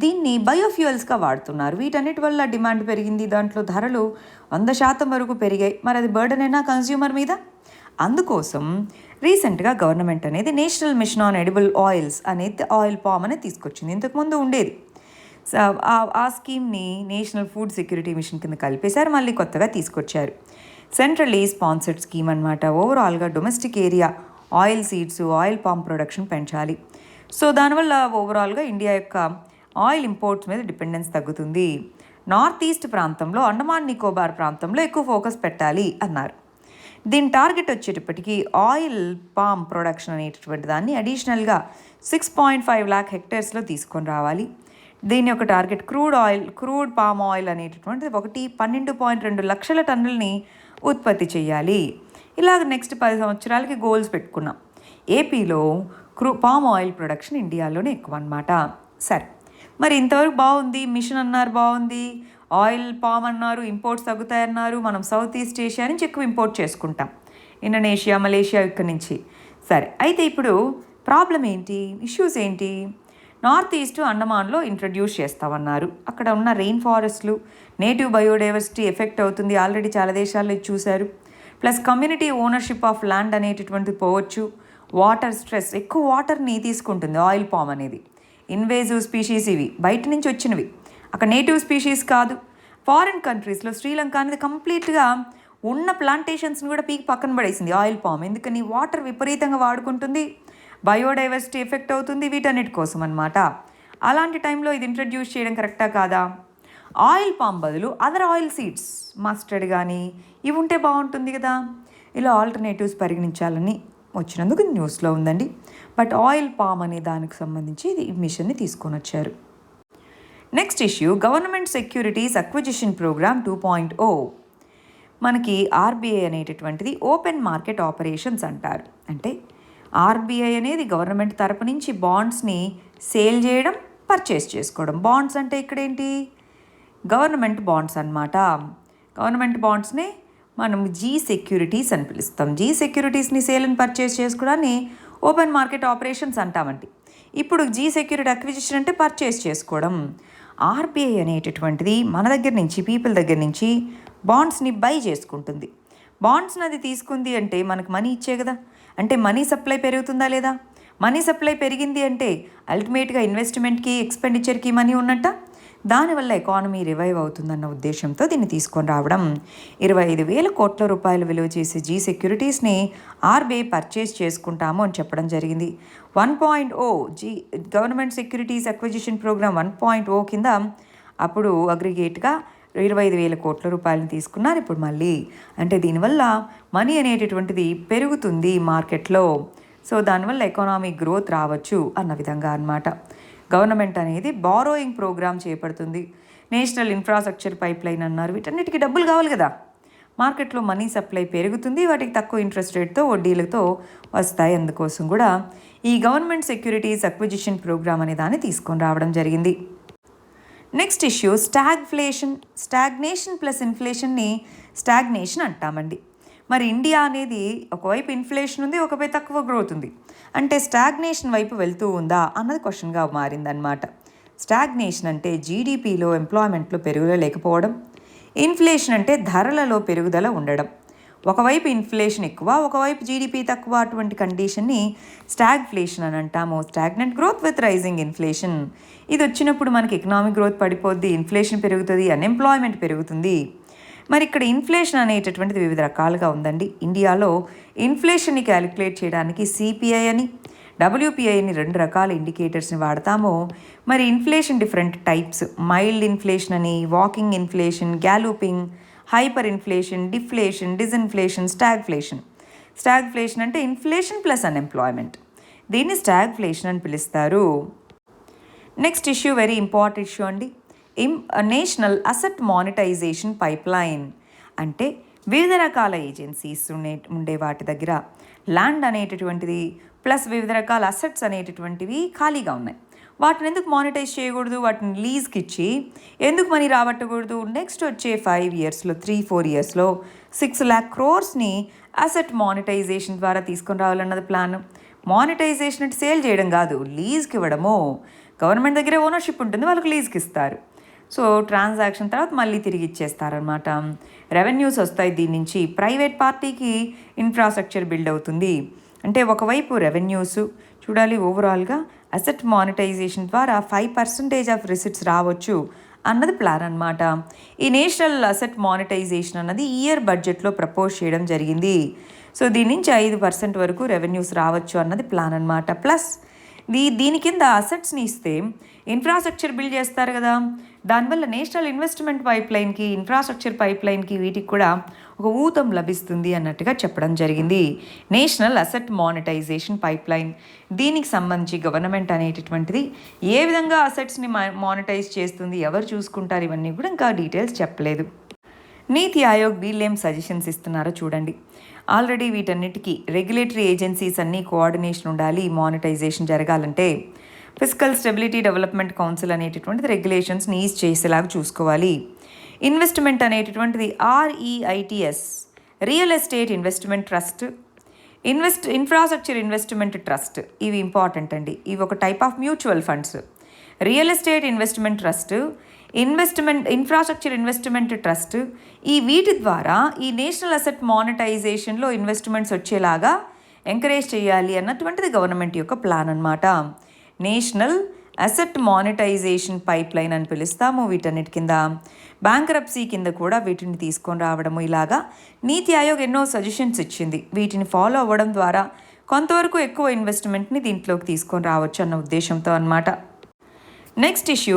దీన్ని బయోఫ్యూయల్స్గా వాడుతున్నారు. వీటన్నిటి వల్ల డిమాండ్ పెరిగింది, దాంట్లో ధరలు 100% వరకు పెరిగాయి. మరి అది బర్డన్ అయినా కన్స్యూమర్ మీద. అందుకోసం రీసెంట్గా గవర్నమెంట్ అనేది national mission on edible oils అనేది ఆయిల్ పామ్ అనేది తీసుకొచ్చింది. ఇంతకుముందు ఉండేది. ఆ స్కీమ్ని నేషనల్ ఫుడ్ సెక్యూరిటీ మిషన్ కింద కలిపేశారు, మళ్ళీ కొత్తగా తీసుకొచ్చారు. సెంట్రల్లీ స్పాన్సర్డ్ స్కీమ్ అనమాట. ఓవరాల్గా domestic area oil seeds, oil palm production పెంచాలి. సో దానివల్ల ఓవరాల్గా ఇండియా యొక్క ఆయిల్ ఇంపోర్ట్స్ మీద డిపెండెన్స్ తగ్గుతుంది. నార్త్ ఈస్ట్ ప్రాంతంలో, అండమాన్ నికోబార్ ప్రాంతంలో ఎక్కువ ఫోకస్ పెట్టాలి అన్నారు. దీని టార్గెట్ వచ్చేటప్పటికి ఆయిల్ పామ్ ప్రొడక్షన్ అనేటటువంటి దాన్ని అడిషనల్గా 6.5 lakh హెక్టేర్స్లో తీసుకొని రావాలి. దీని యొక్క టార్గెట్ క్రూడ్ పామ్ ఆయిల్ అనేటటువంటిది 12.2 లక్షల టన్నులని ఉత్పత్తి చేయాలి. ఇలాగ నెక్స్ట్ 10 సంవత్సరాలకి గోల్స్ పెట్టుకున్నాం. ఏపీలో పామ్ ఆయిల్ ప్రొడక్షన్ ఇండియాలోనే ఎక్కువ అన్నమాట. సరే, మరి ఇంతవరకు బాగుంది, మిషన్ అన్నారు బాగుంది, ఆయిల్ పామ్ అన్నారు, ఇంపోర్ట్స్ తగ్గుతాయన్నారు. మనం సౌత్ ఈస్ట్ ఏషియా నుంచి ఎక్కువ ఇంపోర్ట్ చేసుకుంటాం, ఇండోనేషియా, మలేషియా ఇక్కడి నుంచి. సరే, అయితే ఇప్పుడు ప్రాబ్లం ఏంటి, ఇష్యూస్ ఏంటి? నార్త్ ఈస్ట్ అండమాన్లో ఇంట్రడ్యూస్ చేస్తామన్నారు. అక్కడ ఉన్న రెయిన్ ఫారెస్ట్లు, నేటివ్ బయోడైవర్సిటీ ఎఫెక్ట్ అవుతుంది, ఆల్రెడీ చాలా దేశాల్లో ఇది చూశారు. Plus community ownership of land అనేటటువంటిది పోవచ్చు. వాటర్ స్ట్రెస్, ఎక్కువ వాటర్ని తీసుకుంటుంది ఆయిల్ పామ్ అనేది. ఇన్వేజివ్ స్పీషీస్ ఇవి, బయట నుంచి వచ్చినవి, అక్కడ నేటివ్ స్పీషీస్ కాదు. ఫారిన్ కంట్రీస్లో శ్రీలంక అనేది కంప్లీట్గా ఉన్న ప్లాంటేషన్స్ని కూడా పీకి పక్కన పడేసింది ఆయిల్ పామ్. ఎందుకని? వాటర్ విపరీతంగా వాడుకుంటుంది, బయోడైవర్సిటీ ఎఫెక్ట్ అవుతుంది, వీటన్నిటి కోసం అనమాట. అలాంటి టైంలో ఇది ఇంట్రడ్యూస్ చేయడం కరెక్టా కాదా? ఆయిల్ పామ్ బదులు అదర్ ఆయిల్ సీడ్స్, మస్టర్డ్ కానీ ఇవి ఉంటే బాగుంటుంది కదా. ఇలా ఆల్టర్నేటివ్స్ పరిగణించాలని వచ్చినందుకు న్యూస్లో ఉందండి. బట్ ఆయిల్ పామ్ అనే దానికి సంబంధించి ఈ మిషన్ని తీసుకొని వచ్చారు. Next issue government securities acquisition programme 2.0. మనకి ఆర్బీఐ అనేటటువంటిది ఓపెన్ మార్కెట్ ఆపరేషన్స్ అంటారు. అంటే ఆర్బీఐ అనేది గవర్నమెంట్ తరపు నుంచి బాండ్స్ని సేల్ చేయడం, పర్చేస్ చేసుకోవడం. బాండ్స్ అంటే ఇక్కడేంటి? గవర్నమెంట్ బాండ్స్ అన్నమాట. గవర్నమెంట్ బాండ్స్ని మనం జీ సెక్యూరిటీస్ అని పిలుస్తాం. జీ సెక్యూరిటీస్ని సేల్ అండ్ పర్చేస్ చేసుకోవడాన్ని ఓపెన్ మార్కెట్ ఆపరేషన్స్ అంటామండి. ఇప్పుడు జీ సెక్యూరిటీ అక్విజిషన్ అంటే పర్చేస్ చేసుకోవడం. ఆర్బీఐ అనేటటువంటిది మన దగ్గర నుంచి, పీపుల్ దగ్గర నుంచి బాండ్స్ని బై చేసుకుంటుంది. బాండ్స్ని అది తీసుకుంది అంటే మనకు మనీ ఇచ్చే కదా. అంటే మనీ సప్లై పెరుగుతుందా లేదా? మనీ సప్లై పెరిగింది అంటే అల్టిమేట్గా ఇన్వెస్ట్మెంట్కి, ఎక్స్పెండిచర్కి మనీ ఉన్నట్ట. దానివల్ల ఎకానమీ రివైవ్ అవుతుందన్న ఉద్దేశంతో దీన్ని తీసుకొని రావడం. 25,000 కోట్ల రూపాయలు విలువ చేసే జీ సెక్యూరిటీస్ని ఆర్బీఐ పర్చేస్ చేసుకుంటాము అని చెప్పడం జరిగింది. 1.0 G government securities acquisition programme 1.0 కింద అప్పుడు అగ్రిగేట్గా 25,000 కోట్ల రూపాయలను తీసుకున్నారు. ఇప్పుడు మళ్ళీ అంటే దీనివల్ల మనీ అనేటటువంటిది పెరుగుతుంది మార్కెట్లో. సో దానివల్ల ఎకనామిక్ గ్రోత్ రావచ్చు అన్న విధంగా అన్నమాట. గవర్నమెంట్ అనేది బారోయింగ్ ప్రోగ్రామ్ చేపడుతుంది. నేషనల్ ఇన్ఫ్రాస్ట్రక్చర్ పైప్ లైన్ అన్నారు. వీటన్నిటికీ డబ్బులు కావాలి కదా. మార్కెట్లో మనీ సప్లై పెరుగుతుంది, వాటికి తక్కువ ఇంట్రెస్ట్ రేట్తో వడ్డీలతో వస్తాయి. అందుకోసం కూడా ఈ గవర్నమెంట్ సెక్యూరిటీస్ అక్విజిషన్ ప్రోగ్రామ్ అనే దాన్ని తీసుకొని రావడం జరిగింది. నెక్స్ట్ ఇష్యూ స్టాగ్నేషన్ ప్లస్ ఇన్ఫ్లేషన్ని స్టాగ్నేషన్ అంటామండి. మరి ఇండియా అనేది ఒకవైపు ఇన్ఫ్లేషన్ ఉంది, ఒకవైపు తక్కువ గ్రోత్ ఉంది. అంటే స్టాగ్నేషన్ వైపు వెళ్తూ ఉందా అన్నది క్వశ్చన్గా మారిందనమాట. స్టాగ్నేషన్ అంటే జీడిపిలో ఎంప్లాయ్మెంట్లో పెరుగుదల లేకపోవడం, ఇన్ఫ్లేషన్ అంటే ధరలలో పెరుగుదల ఉండడం. ఒకవైపు ఇన్ఫ్లేషన్ ఎక్కువ, ఒకవైపు జీడిపి తక్కువ, అటువంటి కండిషన్ని స్టాగ్ఫ్లేషన్ అని అంటాము. Stagnant growth with rising inflation. ఇది వచ్చినప్పుడు మనకి ఎకనామిక్ గ్రోత్ పడిపోద్ది, ఇన్ఫ్లేషన్ పెరుగుతుంది, అన్ఎంప్లాయ్మెంట్ పెరుగుతుంది. మరి ఇక్కడ ఇన్ఫ్లేషన్ అనేటటువంటిది వివిధ రకాలుగా ఉందండి. ఇండియాలో ఇన్ఫ్లేషన్ని క్యాలిక్యులేట్ చేయడానికి సిపిఐ అని, డబ్ల్యూపిఐ అని 2 రకాల ఇండికేటర్స్ని వాడతాము. మరి inflation different types, mild inflation అని, walking inflation, galloping, hyper inflation, deflation, disinflation, stagflation అంటే ఇన్ఫ్లేషన్ ప్లస్ అన్ఎంప్లాయ్మెంట్. దీన్ని స్టాగ్ఫ్లేషన్ అని పిలుస్తారు. Next issue very important issue అండి. National asset monetisation pipe line అంటే వివిధ రకాల ఏజెన్సీస్ ఉండే వాటి దగ్గర ల్యాండ్ అనేటటువంటిది ప్లస్ వివిధ రకాల అసెట్స్ అనేటటువంటివి ఖాళీగా ఉన్నాయి. వాటిని ఎందుకు మానిటైజ్ చేయకూడదు, వాటిని లీజ్కి ఇచ్చి ఎందుకు మనీ రాబట్టకూడదు? నెక్స్ట్ వచ్చే 5 ఇయర్స్లో 3-4 ఇయర్స్లో 6 lakh crores అసెట్ మానిటైజేషన్ ద్వారా తీసుకొని రావాలన్నది ప్లాన్. మానిటైజేషన్ అంటే సేల్ చేయడం కాదు, లీజ్కి ఇవ్వడము. గవర్నమెంట్ దగ్గరే ఓనర్షిప్ ఉంటుంది, వాళ్ళకి లీజ్కి ఇస్తారు. సో ట్రాన్సాక్షన్ తర్వాత మళ్ళీ తిరిగి ఇచ్చేస్తారనమాట. రెవెన్యూస్ వస్తాయి దీని నుంచి. ప్రైవేట్ పార్టీకి ఇన్ఫ్రాస్ట్రక్చర్ బిల్డ్ అవుతుంది. అంటే ఒకవైపు రెవెన్యూస్ చూడాలి, ఓవరాల్గా అసెట్ మానిటైజేషన్ ద్వారా 5% ఆఫ్ రిసిట్స్ రావచ్చు అన్నది ప్లాన్ అనమాట. ఈ నేషనల్ అసెట్ మానిటైజేషన్ అన్నది ఇయర్ బడ్జెట్లో ప్రపోజ్ చేయడం జరిగింది. సో దీని నుంచి 5% వరకు రెవెన్యూస్ రావచ్చు అన్నది ప్లాన్ అనమాట. ప్లస్ దీని కింద అసెట్స్ని ఇస్తే ఇన్ఫ్రాస్ట్రక్చర్ బిల్డ్ చేస్తారు కదా, దానివల్ల నేషనల్ ఇన్వెస్ట్మెంట్ పైప్ లైన్కి, ఇన్ఫ్రాస్ట్రక్చర్ పైప్ లైన్కి వీటికి కూడా ఒక ఊతం లభిస్తుంది అన్నట్టుగా చెప్పడం జరిగింది. National asset monetisation pipe line, దీనికి సంబంధించి గవర్నమెంట్ అనేటటువంటిది ఏ విధంగా అసెట్స్ని మానిటైజ్ చేస్తుంది, ఎవరు చూసుకుంటారు, ఇవన్నీ కూడా ఇంకా డీటెయిల్స్ చెప్పలేదు. నీతి ఆయోగ్ వీళ్ళేం సజెషన్స్ ఇస్తున్నారో చూడండి. ఆల్రెడీ వీటన్నిటికీ రెగ్యులేటరీ ఏజెన్సీస్ అన్నీ కోఆర్డినేషన్ ఉండాలి మానిటైజేషన్ జరగాలంటే. ఫిజికల్ స్టెబిలిటీ డెవలప్మెంట్ కౌన్సిల్ అనేటటువంటిది రెగ్యులేషన్స్ని ఈజ్ చేసేలాగా చూసుకోవాలి. ఇన్వెస్ట్మెంట్ అనేటటువంటిది REITS, real estate investment trust, infrastructure investment trust, ఇవి ఇంపార్టెంట్ అండి. ఇవి ఒక type of mutual funds. Real estate investment trust, infrastructure investment trust, ఈ వీటి ద్వారా ఈ నేషనల్ అసెట్ మానిటైజేషన్లో ఇన్వెస్ట్మెంట్స్ వచ్చేలాగా ఎంకరేజ్ చేయాలి అన్నటువంటిది గవర్నమెంట్ యొక్క ప్లాన్ అనమాట. National asset monetisation pipe line అని పిలుస్తాము వీటన్నిటి కింద. బ్యాంక్రప్సీ కింద కూడా వీటిని తీసుకొని రావడము, ఇలాగా నీతి ఆయోగ్ ఎన్నో సజెషన్స్ ఇచ్చింది. వీటిని ఫాలో అవ్వడం ద్వారా కొంతవరకు ఎక్కువ ఇన్వెస్ట్మెంట్ని దీంట్లోకి తీసుకొని రావచ్చు అన్న ఉద్దేశంతో అనమాట. నెక్స్ట్ ఇష్యూ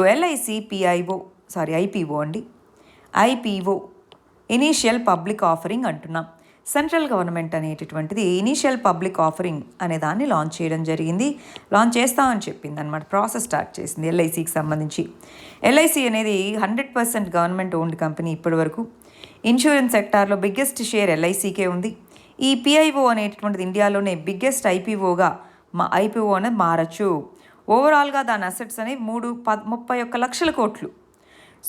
IPO అండి. IPO ఇనీషియల్ పబ్లిక్ ఆఫరింగ్ అంటున్నాం. సెంట్రల్ గవర్నమెంట్ అనేటటువంటిది ఇనీషియల్ పబ్లిక్ ఆఫరింగ్ అనే దాన్ని లాంచ్ చేయడం జరిగింది. లాంచ్ చేస్తామని చెప్పింది అనమాట. ప్రాసెస్ స్టార్ట్ చేసింది LICకి సంబంధించి. LIC అనేది 100% గవర్నమెంట్ ఓన్డ్ కంపెనీ. ఇప్పటి వరకు ఇన్సూరెన్స్ సెక్టార్లో బిగ్గెస్ట్ షేర్ LICకే ఉంది. ఈ PIO అనేటటువంటిది ఇండియాలోనే బిగ్గెస్ట్ IPO అనేది మారచ్చు. ఓవరాల్గా దాని అసెట్స్ అనేవి 31 లక్షల కోట్లు.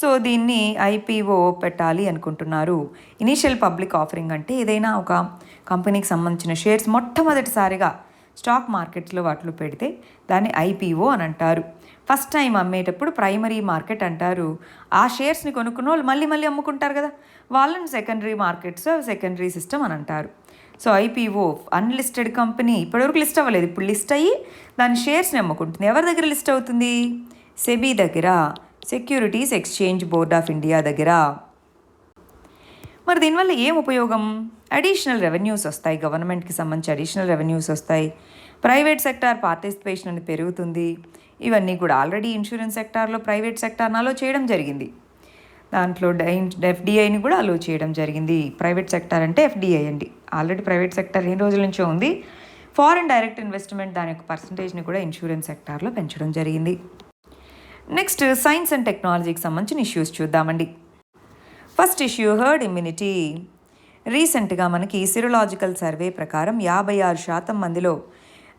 సో దీన్ని IPO పెట్టాలి అనుకుంటున్నారు. ఇనీషియల్ పబ్లిక్ ఆఫరింగ్ అంటే ఏదైనా ఒక కంపెనీకి సంబంధించిన షేర్స్ మొట్టమొదటిసారిగా స్టాక్ మార్కెట్స్లో వాటిలో పెడితే దాన్ని IPO అని అంటారు. ఫస్ట్ టైం అమ్మేటప్పుడు ప్రైమరీ మార్కెట్ అంటారు. ఆ షేర్స్ని కొనుక్కున్న వాళ్ళు మళ్ళీ అమ్ముకుంటారు కదా, వాళ్ళని సెకండరీ సిస్టమ్ అని అంటారు. సో IPO అన్లిస్టెడ్ కంపెనీ, ఇప్పటివరకు లిస్ట్ అవ్వలేదు, ఇప్పుడు లిస్ట్ అయ్యి దాని షేర్స్ని అమ్ముకుంటుంది. ఎవరి దగ్గర లిస్ట్ అవుతుంది? సెబీ దగ్గర. Securities exchange board of India దగ్గర. మరి దీనివల్ల ఏం ఉపయోగం? అడిషనల్ రెవెన్యూస్ వస్తాయి, గవర్నమెంట్కి సంబంధించి అడిషనల్ రెవెన్యూస్ వస్తాయి, ప్రైవేట్ సెక్టార్ పార్టిసిపేషన్ అనేది పెరుగుతుంది. ఇవన్నీ కూడా ఆల్రెడీ ఇన్సూరెన్స్ సెక్టార్లో ప్రైవేట్ సెక్టార్ని అలో చేయడం జరిగింది. దాంట్లో ఎఫ్డిఐని కూడా అలో చేయడం జరిగింది. ప్రైవేట్ సెక్టార్ అంటే ఎఫ్డిఐ అండి. ఆల్రెడీ ప్రైవేట్ సెక్టార్ ఎన్ని రోజుల నుంచో ఉంది. ఫారిన్ డైరెక్ట్ ఇన్వెస్ట్మెంట్ దాని యొక్క పర్సంటేజ్ని కూడా ఇన్సూరెన్స్ సెక్టార్లో పెంచడం జరిగింది. నెక్స్ట్ సైన్స్ అండ్ టెక్నాలజీకి సంబంధించిన ఇష్యూస్ చూద్దామండి. First issue herd immunity. రీసెంట్గా మనకి సిరోలాజికల్ సర్వే ప్రకారం 56% మందిలో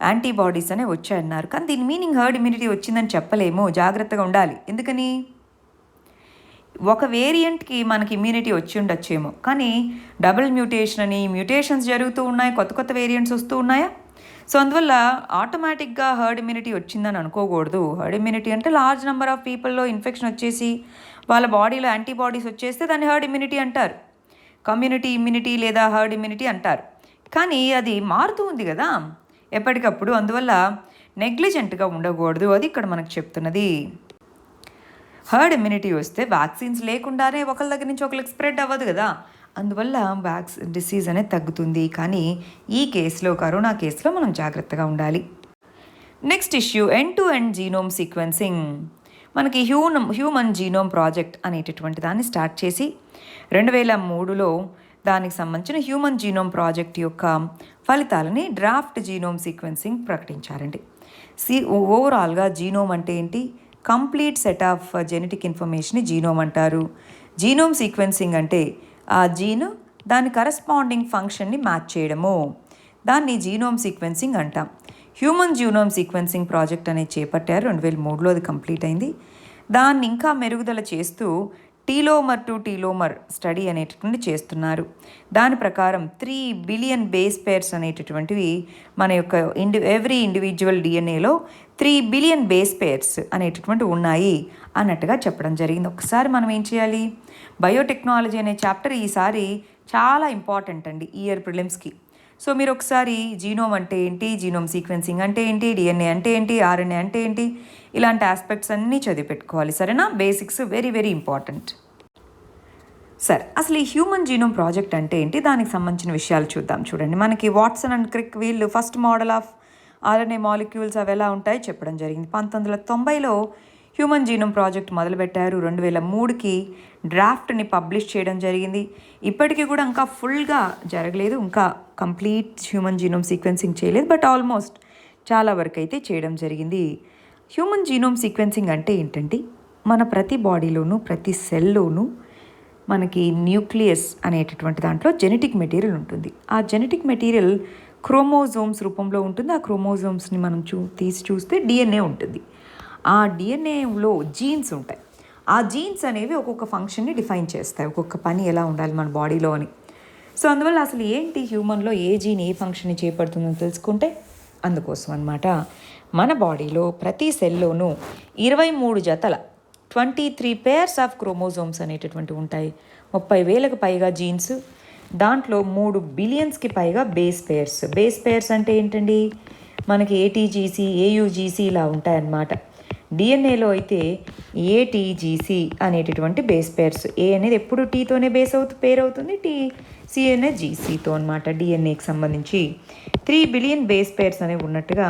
యాంటీబాడీస్ అనే వచ్చాయన్నారు. కానీ దీని మీనింగ్ హర్డ్ ఇమ్యూనిటీ వచ్చిందని చెప్పలేము, జాగ్రత్తగా ఉండాలి. ఎందుకని? ఒక వేరియంట్కి మనకి ఇమ్యూనిటీ వచ్చి ఉండొచ్చేమో, కానీ డబుల్ మ్యూటేషన్ అని మ్యూటేషన్స్ జరుగుతూ ఉన్నాయి, కొత్త కొత్త వేరియంట్స్ వస్తూ ఉన్నాయా. సో అందువల్ల ఆటోమేటిక్గా హర్డ్ ఇమ్యూనిటీ వచ్చిందని అనుకోకూడదు. హర్డ్ ఇమ్యూనిటీ అంటే లార్జ్ నెంబర్ ఆఫ్ పీపుల్లో ఇన్ఫెక్షన్ వచ్చేసి వాళ్ళ బాడీలో యాంటీబాడీస్ వచ్చేస్తే దాన్ని హర్డ్ ఇమ్యూనిటీ అంటారు. కమ్యూనిటీ ఇమ్యూనిటీ లేదా హర్డ్ ఇమ్యూనిటీ అంటారు. కానీ అది మారుతూ ఉంది కదా ఎప్పటికప్పుడు. అందువల్ల నెగ్లిజెంట్గా ఉండకూడదు, అది ఇక్కడ మనకు చెప్తున్నది. హర్డ్ ఇమ్యూనిటీ వస్తే వ్యాక్సిన్స్ లేకుండానే ఒకరి దగ్గర నుంచి ఒకరికి స్ప్రెడ్ అవ్వదు కదా, అందువల్ల డిసీజ్ అనేది తగ్గుతుంది. కానీ ఈ కేసులో, కరోనా కేసులో మనం జాగ్రత్తగా ఉండాలి. Next issue end to end genome sequencing. మనకి హ్యూమన్ జీనోమ్ ప్రాజెక్ట్ అనేటటువంటి దాన్ని స్టార్ట్ చేసి 2003లో దానికి సంబంధించిన హ్యూమన్ జీనోమ్ ప్రాజెక్ట్ యొక్క ఫలితాలని డ్రాఫ్ట్ జీనోమ్ సీక్వెన్సింగ్ ప్రకటించారండి. ఓవరాల్గా జీనోమ్ అంటే ఏంటి? కంప్లీట్ సెట్ ఆఫ్ జెనెటిక్ ఇన్ఫర్మేషన్ని జీనోమ్ అంటారు. జీనోమ్ సీక్వెన్సింగ్ అంటే ఆ జీన్ దాని కరస్పాండింగ్ ఫంక్షన్ని మ్యాచ్ చేయడము, దాన్ని జీనోమ్ సీక్వెన్సింగ్ అంటాం. హ్యూమన్ జీనోమ్ సీక్వెన్సింగ్ ప్రాజెక్ట్ అనేది చేపట్టారు. 2003లో అది కంప్లీట్ అయింది. దాన్ని ఇంకా మెరుగుదల చేస్తూ టీలోమర్ టు టీలోమర్ స్టడీ అనేటటువంటి చేస్తున్నారు. దాని ప్రకారం 3 బిలియన్ బేస్ పేర్స్ అనేటటువంటివి మన యొక్క ఎవ్రీ ఇండివిజువల్ డిఎన్ఏలో 3 బిలియన్ బేస్ పేర్స్ అనేటటువంటివి ఉన్నాయి అన్నట్టుగా చెప్పడం జరిగింది. ఒకసారి మనం ఏం చేయాలి? బయోటెక్నాలజీ అనే చాప్టర్ ఈసారి చాలా ఇంపార్టెంట్ అండి ఇయర్ ప్రిలిమ్స్కి. సో మీరు ఒకసారి జీనోమ్ అంటే ఏంటి, జీనోమ్ సీక్వెన్సింగ్ అంటే ఏంటి, డిఎన్ఏ అంటే ఏంటి, ఆర్ఎన్ఏ అంటే ఏంటి, ఇలాంటి ఆస్పెక్ట్స్ అన్నీ చదివి పెట్టుకోవాలి. సరేనా? Basics very very important. సరే, అసలు ఈ హ్యూమన్ జీనోమ్ ప్రాజెక్ట్ అంటే ఏంటి, దానికి సంబంధించిన విషయాలు చూద్దాం. చూడండి, మనకి వాట్సన్ అండ్ క్రిక్ వీళ్ళు first model of RNA molecules అవి ఎలా ఉంటాయి చెప్పడం జరిగింది. 1990లో హ్యూమన్ జీనోమ్ ప్రాజెక్ట్ మొదలుపెట్టారు. 2003కి డ్రాఫ్ట్ని పబ్లిష్ చేయడం జరిగింది. ఇప్పటికీ కూడా ఇంకా ఫుల్గా జరగలేదు, ఇంకా కంప్లీట్ హ్యూమన్ జీనోమ్ సీక్వెన్సింగ్ చేయలేదు, బట్ ఆల్మోస్ట్ చాలా వరకు అయితే చేయడం జరిగింది. హ్యూమన్ జీనోమ్ సీక్వెన్సింగ్ అంటే ఏంటంటే, మన ప్రతి బాడీలోనూ ప్రతి సెల్లోనూ మనకి న్యూక్లియస్ అనేటటువంటి దాంట్లో జెనెటిక్ మెటీరియల్ ఉంటుంది. ఆ జెనెటిక్ మెటీరియల్ క్రోమోజోమ్స్ రూపంలో ఉంటుంది. ఆ క్రోమోజోమ్స్ని మనం తీసి చూస్తే డిఎన్ఏ ఉంటుంది. ఆ డిఎన్ఏలో జీన్స్ ఉంటాయి. ఆ జీన్స్ అనేవి ఒక్కొక్క ఫంక్షన్ని డిఫైన్ చేస్తాయి, ఒక్కొక్క పని ఎలా ఉండాలి మన బాడీలో అని. సో అందువల్ల అసలు ఏంటి హ్యూమన్లో ఏ జీన్ ఏ ఫంక్షన్ని చేపడుతుందో తెలుసుకుంటే అందుకోసం అన్నమాట. మన బాడీలో ప్రతి సెల్లోనూ 23 జతల 23 పేర్స్ ఆఫ్ క్రోమోజోమ్స్ అనేటటువంటివి ఉంటాయి. 30,000కు పైగా జీన్స్, దాంట్లో 3 బిలియన్స్కి పైగా బేస్ పేర్స్. బేస్ పేర్స్ అంటే ఏంటండి? మనకి ఏటీజీసీ, ఏయుజీసీ ఇలా ఉంటాయన్నమాట. డిఎన్ఏలో అయితే ఏటీజీసీ అనేటటువంటి బేస్ పేర్స్. ఏ అనేది ఎప్పుడు టీతోనే పేరు అవుతుంది, సి అనేది జీసీతో అనమాట. డిఎన్ఏకి సంబంధించి 3 బిలియన్ బేస్ పేర్స్ అనేవి ఉన్నట్టుగా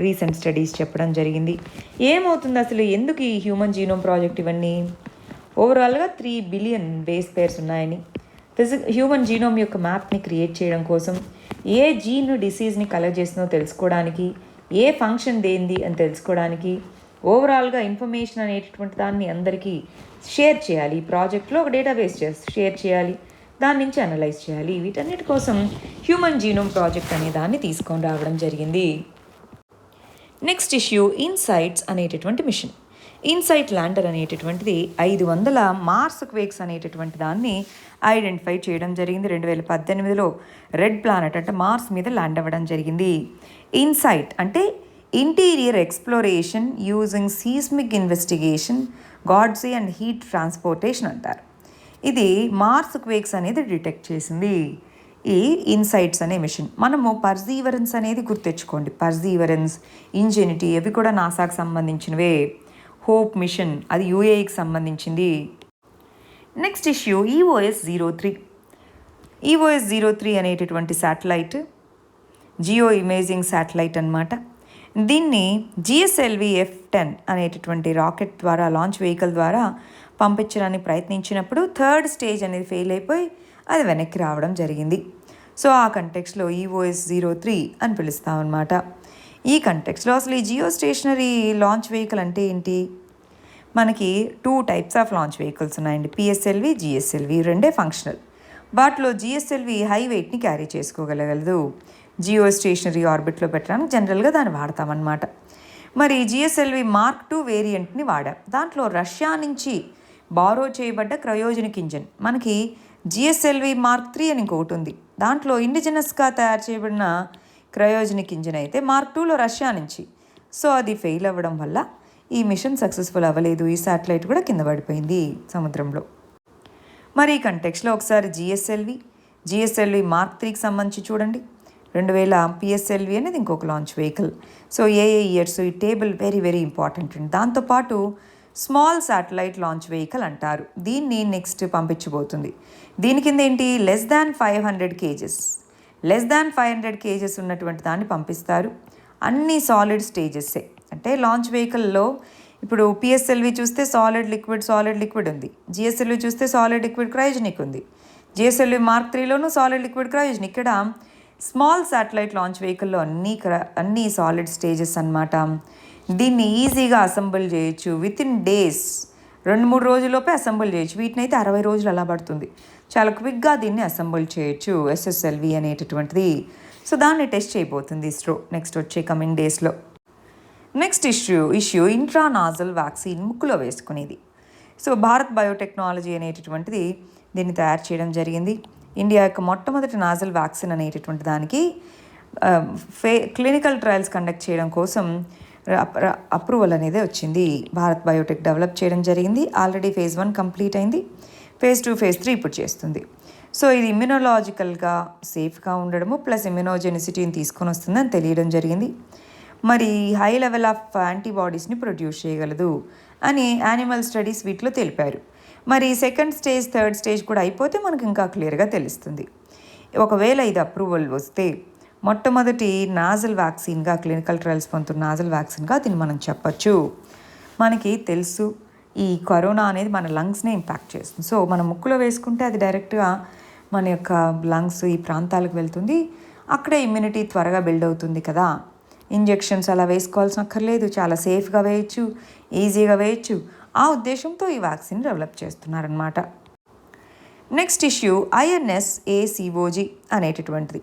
రీసెంట్ స్టడీస్ చెప్పడం జరిగింది. ఏమవుతుంది అసలు, ఎందుకు ఈ హ్యూమన్ జీనోమ్ ప్రాజెక్ట్ ఇవన్నీ? ఓవరాల్గా 3 బిలియన్ బేస్ పేర్స్ ఉన్నాయని, హ్యూమన్ జీనోమ్ యొక్క మ్యాప్ని క్రియేట్ చేయడం కోసం, ఏ జీన్ డిసీజ్ని కలెక్ట్ చేస్తుందో తెలుసుకోవడానికి, ఏ ఫంక్షన్ దేంది అని తెలుసుకోవడానికి, ఓవరాల్గా ఇన్ఫర్మేషన్ అనేటటువంటి దాన్ని అందరికీ షేర్ చేయాలి. ఈ ప్రాజెక్ట్లో ఒక డేటాబేస్ షేర్ చేయాలి, దాని నుంచి అనలైజ్ చేయాలి. వీటన్నిటి కోసం హ్యూమన్ జీనోమ్ ప్రాజెక్ట్ అనే దాన్ని తీసుకొని రావడం జరిగింది. నెక్స్ట్ ఇష్యూ ఇన్సైట్స్ అనేటటువంటి మిషన్. ఇన్సైట్ ల్యాండర్ అనేటటువంటిది 500 మార్స్ క్వేక్స్ అనేటటువంటి దాన్ని ఐడెంటిఫై చేయడం జరిగింది. 2018లో రెడ్ ప్లానెట్ అంటే మార్స్ మీద ల్యాండ్ అవ్వడం జరిగింది. ఇన్సైట్ అంటే interior exploration using seismic investigation, geodesy and heat transportation అంటారు. ఇది మార్స్ క్వేక్స్ అనేది డిటెక్ట్ చేసింది ఈ ఇన్సైట్స్ అనే మిషన్. మనము పర్సీవరెన్స్ అనేది గుర్తెచ్చుకోండి. పర్సీవరెన్స్, ఇంజెనిటీ అవి కూడా నాసాకు సంబంధించినవే. హోప్ మిషన్, అది యూఏఈకి సంబంధించింది. Next issue EOS-03. EOS-03 అనేటటువంటి శాటిలైట్ జియో ఇమేజింగ్ శాటిలైట్ అన్నమాట. దీన్ని GSLV F10 అనేటటువంటి రాకెట్ ద్వారా, లాంచ్ వెహికల్ ద్వారా పంపించడానికి ప్రయత్నించినప్పుడు 3rd స్టేజ్ అనేది ఫెయిల్ అయిపోయి అది వెనక్కి రావడం జరిగింది. సో ఆ కంటెక్స్లో EOS-03 అని పిలుస్తామన్నమాట. ఈ కంటెక్స్లో అసలు ఈ జియో స్టేషనరీ లాంచ్ వెహికల్ అంటే ఏంటి? మనకి 2 టైప్స్ ఆఫ్ లాంచ్ వెహికల్స్ ఉన్నాయండి, PSLV, GSLV. రెండే ఫంక్షనల్. వాటిలో GSLV హై వెయిట్ని క్యారీ చేసుకోగలగలదు. జియో స్టేషనరీ ఆర్బిట్లో పెట్టడానికి జనరల్గా దాన్ని వాడతామన్నమాట. మరి GSLV Mark II వేరియంట్ని వాడాం. దాంట్లో రష్యా నుంచి బారో చేయబడ్డ క్రయోజనిక్ ఇంజన్. మనకి GSLV Mark III అని ఇంకొకటి ఉంది, దాంట్లో ఇండిజినస్గా తయారు చేయబడిన క్రయోజనిక్ ఇంజన్ అయితే Mark IIలో రష్యా నుంచి. సో అది ఫెయిల్ అవ్వడం వల్ల ఈ మిషన్ సక్సెస్ఫుల్ అవ్వలేదు. ఈ శాటిలైట్ కూడా కింద పడిపోయింది సముద్రంలో. మరి ఈ కంటెక్స్లో ఒకసారి GSLV Mark IIIకి సంబంధించి చూడండి. 2000 PSLV అనేది ఇంకొక లాంచ్ వెహికల్. సో ఏ ఇయర్స్ ఈ టేబుల్ వెరీ వెరీ ఇంపార్టెంట్ అండి. దాంతోపాటు స్మాల్ శాటిలైట్ లాంచ్ వెహికల్ అంటారు. దీన్ని నెక్స్ట్ పంపించబోతుంది. దీని కింద ఏంటి, లెస్ దాన్ 500 kgs ఉన్నటువంటి దాన్ని పంపిస్తారు. అన్ని సాలిడ్ స్టేజెస్సే. అంటే లాంచ్ వెహికల్లో ఇప్పుడు PSLV చూస్తే సాలిడ్ లిక్విడ్ ఉంది, GSLV చూస్తే సాలిడ్ లిక్విడ్ క్రయోజనిక్ ఉంది, GSLV Mark IIIలోనూ సాలిడ్ లిక్విడ్ క్రయోజనిక్. ఇక్కడ స్మాల్ శాటిలైట్ లాంచ్ వెహికల్లో అన్ని సాలిడ్ స్టేజెస్ అన్నమాట. దీన్ని ఈజీగా అసెంబుల్ చేయొచ్చు. వితిన్ డేస్, 2-3 రోజుల్లోపే అసెంబుల్ చేయొచ్చు. వీటిని అయితే 60 రోజులు అలా పడుతుంది. చాలా క్విక్గా దీన్ని అసెంబుల్ చేయొచ్చు SSLV అనేటటువంటిది. సో దాన్ని టెస్ట్ చేయబోతుంది ఇస్రో నెక్స్ట్ వచ్చే కమింగ్ డేస్లో. నెక్స్ట్ ఇష్యూ ఇంట్రానాజల్ వ్యాక్సిన్, ముక్కులో వేసుకునేది. సో భారత్ బయోటెక్నాలజీ అనేటటువంటిది దీన్ని తయారు చేయడం జరిగింది. ఇండియా యొక్క మొట్టమొదటి నాజల్ వ్యాక్సిన్ అనేటటువంటి దానికి క్లినికల్ ట్రయల్స్ కండక్ట్ చేయడం కోసం అప్రూవల్ అనేది వచ్చింది. భారత్ బయోటెక్ డెవలప్ చేయడం జరిగింది. ఆల్రెడీ phase 1 కంప్లీట్ అయింది. phase 2, phase 3 ఇప్పుడు చేస్తుంది. సో ఇది ఇమ్యునలాజికల్గా సేఫ్గా ఉండడము ప్లస్ ఇమ్యునోజెనిసిటీని తీసుకొని వస్తుందని తెలియడం జరిగింది. మరి హై లెవెల్ ఆఫ్ యాంటీబాడీస్ని ప్రొడ్యూస్ చేయగలదు అని యానిమల్ స్టడీస్ వీటిలో తెలిపారు. మరి 2nd స్టేజ్ 3rd స్టేజ్ కూడా అయిపోతే మనకు ఇంకా క్లియర్గా తెలుస్తుంది. ఒకవేళ ఇది అప్రూవల్ వస్తే మొట్టమొదటి నాజల్ వ్యాక్సిన్గా, క్లినికల్ ట్రయల్స్ పొందుతున్న నాజల్ వ్యాక్సిన్గా దీన్ని మనం చెప్పచ్చు. మనకి తెలుసు ఈ కరోనా అనేది మన లంగ్స్నే ఇంపాక్ట్ చేస్తుంది. సో మనం ముక్కులో వేసుకుంటే అది డైరెక్ట్గా మన యొక్క లంగ్స్ ఈ ప్రాంతాలకు వెళ్తుంది. అక్కడే ఇమ్యూనిటీ త్వరగా బిల్డ్ అవుతుంది కదా. ఇంజెక్షన్స్ అలా వేసుకోవాల్సిన అక్కర్లేదు, చాలా సేఫ్గా వేయచ్చు, ఈజీగా వేయచ్చు. ఆ ఉద్దేశంతో ఈ వ్యాక్సిన్ డెవలప్ చేస్తున్నారనమాట. నెక్స్ట్ ఇష్యూ INS-ACOG అనేటటువంటిది.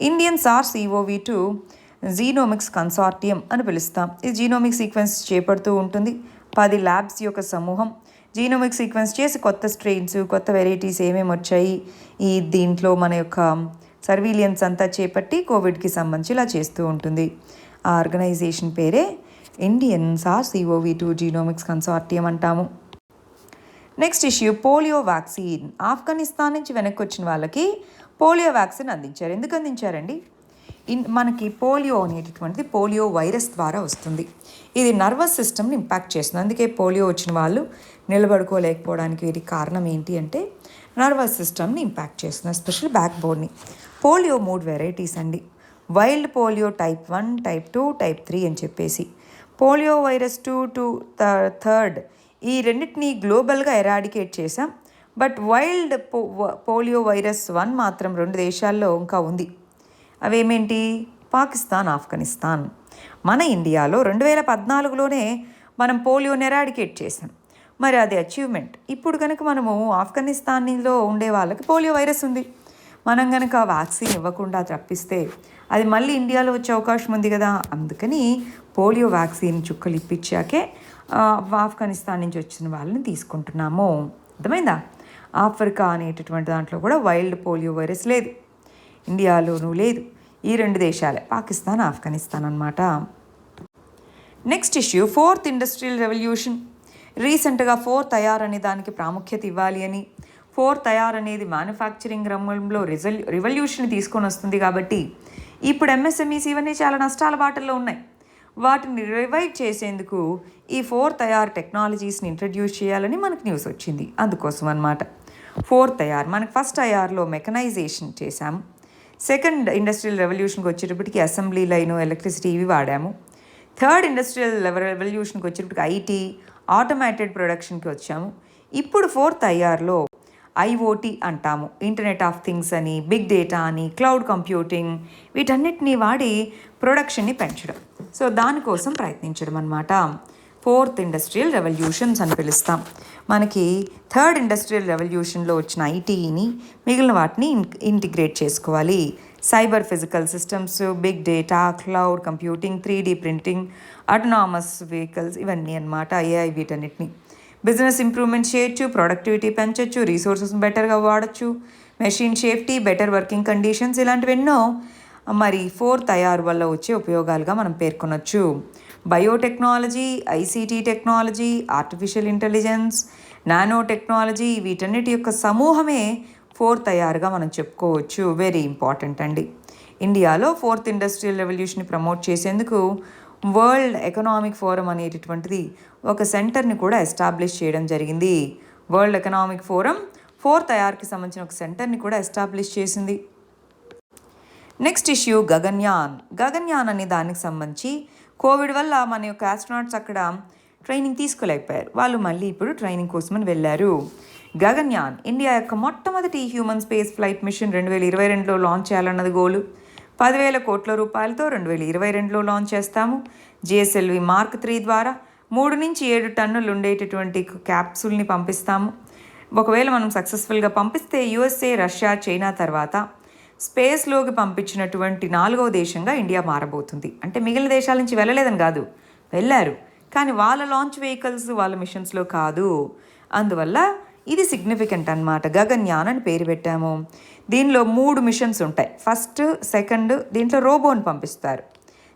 ఇండియన్ SARS-CoV-2 జీనోమిక్స్ కన్సార్టియం అని పిలుస్తాం. ఇది జీనోమిక్ సీక్వెన్స్ చేపడుతూ ఉంటుంది. 10 ల్యాబ్స్ యొక్క సమూహం జీనోమిక్ సీక్వెన్స్ చేసి కొత్త స్ట్రెయిన్స్, కొత్త వెరైటీస్ ఏమేమి వచ్చాయి ఈ దీంట్లో మన యొక్క సర్వీలియన్స్ అంతా చేపట్టి కోవిడ్కి సంబంధించి ఇలా చేస్తూ ఉంటుంది. ఆ ఆర్గనైజేషన్ పేరే ఇండియన్ SARS-CoV-2 జీనోమిక్స్ కన్సార్టియం అంటాము. Next issue polio vaccine. Afghanistan నుంచి వెనక్కి వచ్చిన వాళ్ళకి పోలియో వ్యాక్సిన్ అందించారు. ఎందుకు అందించారండి? మనకి పోలియో అనేటటువంటిది పోలియో వైరస్ ద్వారా వస్తుంది. ఇది నర్వస్ సిస్టమ్ని ఇంపాక్ట్ చేస్తుంది. అందుకే పోలియో వచ్చిన వాళ్ళు నిలబడుకోలేకపోవడానికి వీరికి కారణం ఏంటి అంటే నర్వస్ సిస్టమ్ని ఇంపాక్ట్ చేస్తుంది, ఎస్పెషల్లీ బ్యాక్ బోన్ని. పోలియో 3 వెరైటీస్ అండి. Wild polio type 1, type 2, type 3 అని చెప్పేసి. పోలియో వైరస్ 2 థర్డ్ ఈ రెండింటినీ గ్లోబల్గా ఎరాడికేట్ చేసాం. బట్ వైల్డ్ పోలియో వైరస్ 1 మాత్రం 2 దేశాల్లో ఇంకా ఉంది. అవేమేంటి? పాకిస్తాన్, ఆఫ్ఘనిస్తాన్. మన ఇండియాలో 2014లోనే మనం పోలియోని ఎరాడికేట్ చేసాం. మరి అది అచీవ్మెంట్. ఇప్పుడు కనుక మనము ఆఫ్ఘనిస్తాన్లో ఉండే వాళ్ళకి పోలియో వైరస్ ఉంది, మనం కనుక వ్యాక్సిన్ ఇవ్వకుండా తప్పిస్తే అది మళ్ళీ ఇండియాలో వచ్చే అవకాశం ఉంది కదా. అందుకని పోలియో వ్యాక్సిన్ చుక్కలు ఇప్పించాకే ఆఫ్ఘనిస్తాన్ నుంచి వచ్చిన వాళ్ళని తీసుకుంటున్నాము. అర్థమైందా? ఆఫ్రికా అనేటటువంటి దాంట్లో కూడా వైల్డ్ పోలియో వైరస్ లేదు, ఇండియాలోనూ లేదు. ఈ 2 దేశాలే, పాకిస్తాన్, ఆఫ్ఘనిస్తాన్ అన్నమాట. Next issue 4th industrial revolution. రీసెంట్గా 4th IR అనే దానికి ప్రాముఖ్యత ఇవ్వాలి అని, 4th IR అనేది మ్యానుఫ్యాక్చరింగ్ రంగంలో రివల్యూషన్ తీసుకొని వస్తుంది. కాబట్టి ఇప్పుడు MSMEs ఇవన్నీ చాలా నష్టాల బాటల్లో ఉన్నాయి. వాటిని రివైవ్ చేసేందుకు ఈ 4th IR టెక్నాలజీస్ని ఇంట్రడ్యూస్ చేయాలని మనకు న్యూస్ వచ్చింది. అందుకోసం అనమాట 4th IR. మనకు ఫస్ట్ IRలో మెకనైజేషన్ చేశాము. సెకండ్ ఇండస్ట్రియల్ రెవల్యూషన్కి వచ్చేటప్పటికి అసెంబ్లీ లైను, ఎలక్ట్రిసిటీ ఇవి వాడాము. థర్డ్ ఇండస్ట్రియల్ రెవల్యూషన్కి వచ్చేటప్పటికి IT, ఆటోమేటెడ్ ప్రొడక్షన్కి వచ్చాము. ఇప్పుడు 4th IRలో IoT అంటాము, ఇంటర్నెట్ ఆఫ్ థింగ్స్ అని, బిగ్ డేటా అని, క్లౌడ్ కంప్యూటింగ్, వీటన్నిటిని వాడి ప్రొడక్షన్ని పెంచడం. సో దానికోసం ప్రయత్నించడం అనమాట 4th ఇండస్ట్రియల్ రెవల్యూషన్స్ అని పిలుస్తాం. మనకి థర్డ్ ఇండస్ట్రియల్ రెవల్యూషన్లో వచ్చిన ITని మిగిలిన వాటిని ఇంటిగ్రేట్ చేసుకోవాలి. Cyber physical systems, big data, cloud computing, 3D printing, autonomous vehicles, ఇవన్నీ అనమాట AI. వీటన్నిటిని బిజినెస్ ఇంప్రూవ్మెంట్ చేయొచ్చు, ప్రొడక్టివిటీ పెంచవచ్చు, రీసోర్సెస్ బెటర్గా వాడచ్చు, machine safety, better working conditions, ఇలాంటివి ఎన్నో మరి 4th IR వల్ల వచ్చే ఉపయోగాలుగా మనం పేర్కొనొచ్చు. Biotechnology, ICT technology, artificial intelligence, nanotechnology, వీటన్నిటి యొక్క సమూహమే 4th IRగా మనం చెప్పుకోవచ్చు. వెరీ ఇంపార్టెంట్ అండి. ఇండియాలో 4th ఇండస్ట్రియల్ రెవల్యూషన్ని ప్రమోట్ చేసేందుకు వరల్డ్ ఎకనామిక్ ఫోరం అనేటటువంటిది ఒక సెంటర్ని కూడా ఎస్టాబ్లిష్ చేయడం జరిగింది. వరల్డ్ ఎకనామిక్ ఫోరం 4th IRకి సంబంధించిన ఒక సెంటర్ని కూడా ఎస్టాబ్లిష్ చేసింది. Next issue Gaganyaan. గగన్యాన్ అనే దానికి సంబంధించి కోవిడ్ వల్ల మన యొక్క ఆస్ట్రోనాట్స్ అక్కడ ట్రైనింగ్ తీసుకోలేకపోయారు. వాళ్ళు మళ్ళీ ఇప్పుడు ట్రైనింగ్ కోసమని వెళ్ళారు. గగన్యాన్ ఇండియా యొక్క మొట్టమొదటి హ్యూమన్ స్పేస్ ఫ్లైట్ మిషన్ 2022లో లాంచ్ చేయాలన్నది గోలు. 10,000 కోట్ల రూపాయలతో 2022లో లాంచ్ చేస్తాము. GSLV Mark 3 ద్వారా 3 నుంచి 7 టన్నులు ఉండేటటువంటి క్యాప్సూల్ని పంపిస్తాము. ఒకవేళ మనం సక్సెస్ఫుల్గా పంపిస్తే USA, రష్యా, చైనా తర్వాత స్పేస్లోకి పంపించినటువంటి 4వ దేశంగా ఇండియా మారబోతుంది. అంటే మిగిలిన దేశాల నుంచి వెళ్ళలేదని కాదు, వెళ్ళారు, కానీ వాళ్ళ లాంచ్ వెహికల్స్ వాళ్ళ మిషన్స్లో కాదు. అందువల్ల ఇది సిగ్నిఫికెంట్ అనమాట. గగన్యాన్ అని పేరు పెట్టాము. దీనిలో 3 మిషన్స్ ఉంటాయి. ఫస్ట్, సెకండ్ దీంట్లో రోబోని పంపిస్తారు,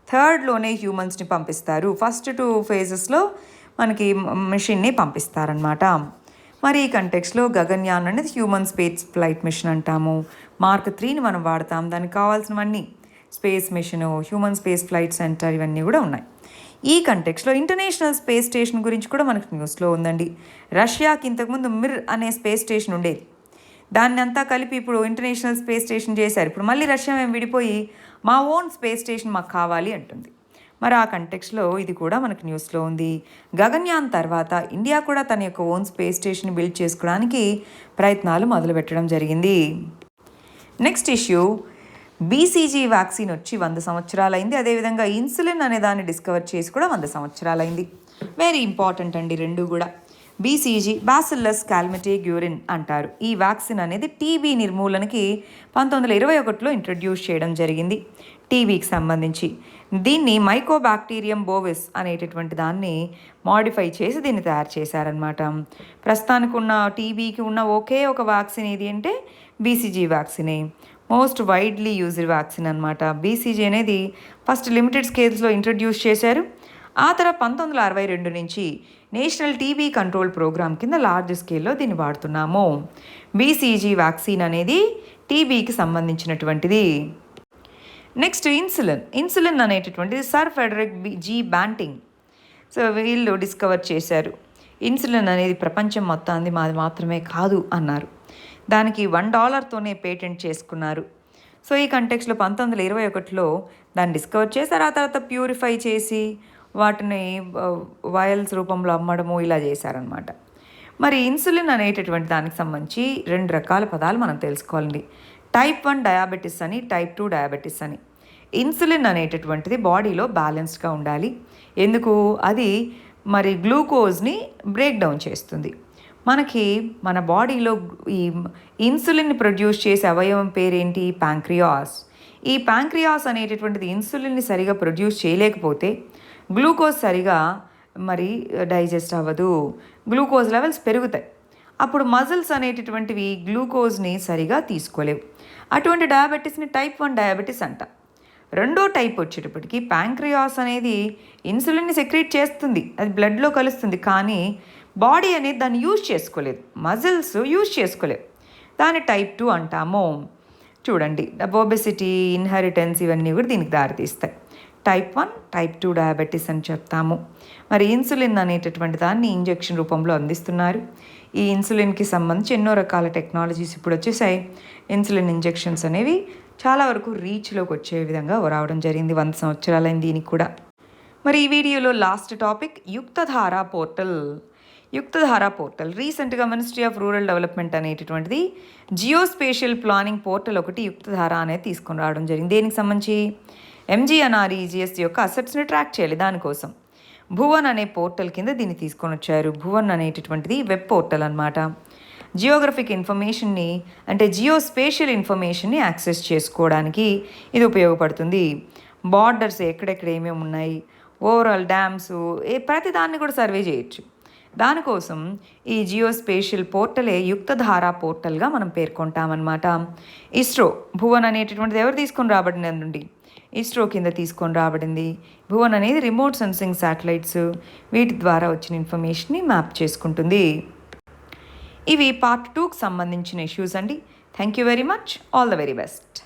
థర్డ్లోనే హ్యూమన్స్ని పంపిస్తారు. ఫస్ట్ 2 ఫేజెస్లో మనకి మిషన్ని పంపిస్తారనమాట. మరి ఈ కంటెక్స్లో గగన్యాన్ అనేది హ్యూమన్ స్పేస్ ఫ్లైట్ మిషన్ అంటాము. Mark 3ని మనం వాడతాం. దానికి కావాల్సినవన్నీ space mission, human space flight centre, ఇవన్నీ కూడా ఉన్నాయి. ఈ కంటెక్స్లో ఇంటర్నేషనల్ స్పేస్ స్టేషన్ గురించి కూడా మనకు న్యూస్లో ఉందండి. రష్యాకి ఇంతకుముందు మిర్ అనే స్పేస్ స్టేషన్ ఉండేది. దాన్ని అంతా కలిపి ఇప్పుడు ఇంటర్నేషనల్ స్పేస్ స్టేషన్ చేశారు. ఇప్పుడు మళ్ళీ రష్యా మేము విడిపోయి మా ఓన్ స్పేస్ స్టేషన్ మాకు కావాలి అంటుంది. మరి ఆ కంటెక్స్లో ఇది కూడా మనకు న్యూస్లో ఉంది. గగన్యాన్ తర్వాత ఇండియా కూడా తన యొక్క ఓన్ స్పేస్ స్టేషన్ బిల్డ్ చేసుకోవడానికి ప్రయత్నాలు మొదలుపెట్టడం జరిగింది. నెక్స్ట్ ఇష్యూ BCG వ్యాక్సిన్ వచ్చి 100 సంవత్సరాలైంది. అదేవిధంగా ఇన్సులిన్ అనే దాన్ని డిస్కవర్ చేసి కూడా 100 సంవత్సరాలైంది. వెరీ ఇంపార్టెంట్ అండి రెండు కూడా. BCG బాసిల్లస్ కాల్మెటిగ్యూరిన్ అంటారు. ఈ వ్యాక్సిన్ అనేది టీబీ నిర్మూలనకి 1921లో ఇంట్రడ్యూస్ చేయడం జరిగింది. టీబీకి సంబంధించి దీన్ని మైకోబాక్టీరియం బోవిస్ అనేటటువంటి దాన్ని మాడిఫై చేసి దీన్ని తయారు చేశారనమాట. ప్రస్తుతానికి ఉన్న టీబీకి ఉన్న ఒకే ఒక వ్యాక్సిన్ ఏది అంటే BCG వ్యాక్సినే. మోస్ట్ వైడ్లీ యూజ్డ్ వ్యాక్సిన్ అనమాట. BCG అనేది ఫస్ట్ లిమిటెడ్ స్కేల్స్లో ఇంట్రడ్యూస్ చేశారు. ఆ తర్వాత 1962 నుంచి నేషనల్ టీబీ కంట్రోల్ ప్రోగ్రామ్ కింద లార్జ్ స్కేల్లో దీన్ని వాడుతున్నాము. BCG వ్యాక్సిన్ అనేది టీబీకి సంబంధించినటువంటిది. నెక్స్ట్ ఇన్సులిన్ అనేటటువంటిది sir Frederick G Banting so వీళ్ళు డిస్కవర్ చేశారు. ఇన్సులిన్ అనేది ప్రపంచం మొత్తాన్ని మాది మాత్రమే కాదు అన్నారు. దానికి $1తోనే పేటెంట్ చేసుకున్నారు. సో ఈ కంటెక్స్లో 1921లో దాన్ని డిస్కవర్ చేశారు. ఆ తర్వాత ప్యూరిఫై చేసి వాటిని వయల్స్ రూపంలో అమ్మడము ఇలా చేశారనమాట. మరి ఇన్సులిన్ అనేటటువంటి దానికి సంబంధించి 2 రకాల పదాలు మనం తెలుసుకోవాలండి. టైప్ 1 డయాబెటిస్ అని, టైప్ 2 డయాబెటిస్ అని. ఇన్సులిన్ అనేటటువంటిది బాడీలో బ్యాలెన్స్డ్గా ఉండాలి. ఎందుకు? అది మరి గ్లూకోజ్ని బ్రేక్ డౌన్ చేస్తుంది. మనకి మన బాడీలో ఈ ఇన్సులిన్ని ప్రొడ్యూస్ చేసే అవయవం పేరేంటి? ప్యాంక్రియాస్. ఈ ప్యాంక్రియాస్ అనేటటువంటిది ఇన్సులిన్ని సరిగా ప్రొడ్యూస్ చేయలేకపోతే గ్లూకోజ్ సరిగా మరి డైజెస్ట్ అవ్వదు, గ్లూకోజ్ లెవెల్స్ పెరుగుతాయి. అప్పుడు మజిల్స్ అనేటటువంటివి గ్లూకోజ్ని సరిగా తీసుకోలేవు. అటువంటి డయాబెటీస్ని టైప్ 1 డయాబెటీస్ అంట. రెండో టైప్ వచ్చేటప్పటికి ప్యాంక్రియాస్ అనేది ఇన్సులిన్ని సెక్రీట్ చేస్తుంది, అది బ్లడ్లో కలుస్తుంది, కానీ బాడీ అనేది దాన్ని యూజ్ చేసుకోలేదు, మజిల్స్ యూజ్ చేసుకోలేవు. దాన్ని టైప్ 2 అంటాము. చూడండి, ఒబెసిటీ, ఇన్హెరిటెన్స్ ఇవన్నీ కూడా దీనికి దారితీస్తాయి. టైప్ 1, టైప్ 2 డయాబెటీస్ అని చెప్తాము. మరి ఇన్సులిన్ అనేటటువంటి దాన్ని ఇంజెక్షన్ రూపంలో అందిస్తున్నారు. ఈ ఇన్సులిన్కి సంబంధించి ఎన్నో రకాల టెక్నాలజీస్ ఇప్పుడు వచ్చేసాయి. ఇన్సులిన్ ఇంజెక్షన్స్ అనేవి చాలా వరకు రీచ్లోకి వచ్చే విధంగా రావడం జరిగింది. 100 సంవత్సరాలైంది దీనికి కూడా. మరి ఈ వీడియోలో లాస్ట్ టాపిక్ యుక్తధార పోర్టల్. యుక్తధార పోర్టల్ రీసెంట్గా మినిస్ట్రీ ఆఫ్ రూరల్ డెవలప్మెంట్ అనేటటువంటిది జియోస్పేషియల్ ప్లానింగ్ పోర్టల్ ఒకటి యుక్తధార అనేది తీసుకొని రావడం జరిగింది. దేనికి సంబంధించి MGNREGS యొక్క అసెట్స్ని ట్రాక్ చేయాలి. దానికోసం భువన్ అనే పోర్టల్ కింద దీన్ని తీసుకొని వచ్చారు. భువన్ అనేటటువంటిది వెబ్ పోర్టల్ అనమాట. జియోగ్రఫిక్ ఇన్ఫర్మేషన్ని అంటే జియోస్పేషియల్ ఇన్ఫర్మేషన్ని యాక్సెస్ చేసుకోవడానికి ఇది ఉపయోగపడుతుంది. బార్డర్స్ ఎక్కడెక్కడ ఏమేమి ఉన్నాయి, ఓవరాల్ డ్యామ్స్, ప్రతి దాన్ని కూడా సర్వే చేయొచ్చు. దానికోసం ఈ జియోస్పేషియల్ పోర్టలే యుక్తధార పోర్టల్గా మనం పేర్కొంటామన్నమాట. ఇస్రో భువన్ అనేటటువంటిది ఎవరు తీసుకొని రాబడినండి? ఇస్రో కింద తీసుకొని రాబడింది. భువన్ అనేది రిమోట్ సెన్సింగ్ శాటిలైట్స్, వీటి ద్వారా వచ్చిన ఇన్ఫర్మేషన్ని మ్యాప్ చేసుకుంటుంది. ఇవి పార్ట్ 2కి సంబంధించిన ఇష్యూస్ అండి. Thank you very much. All the very best.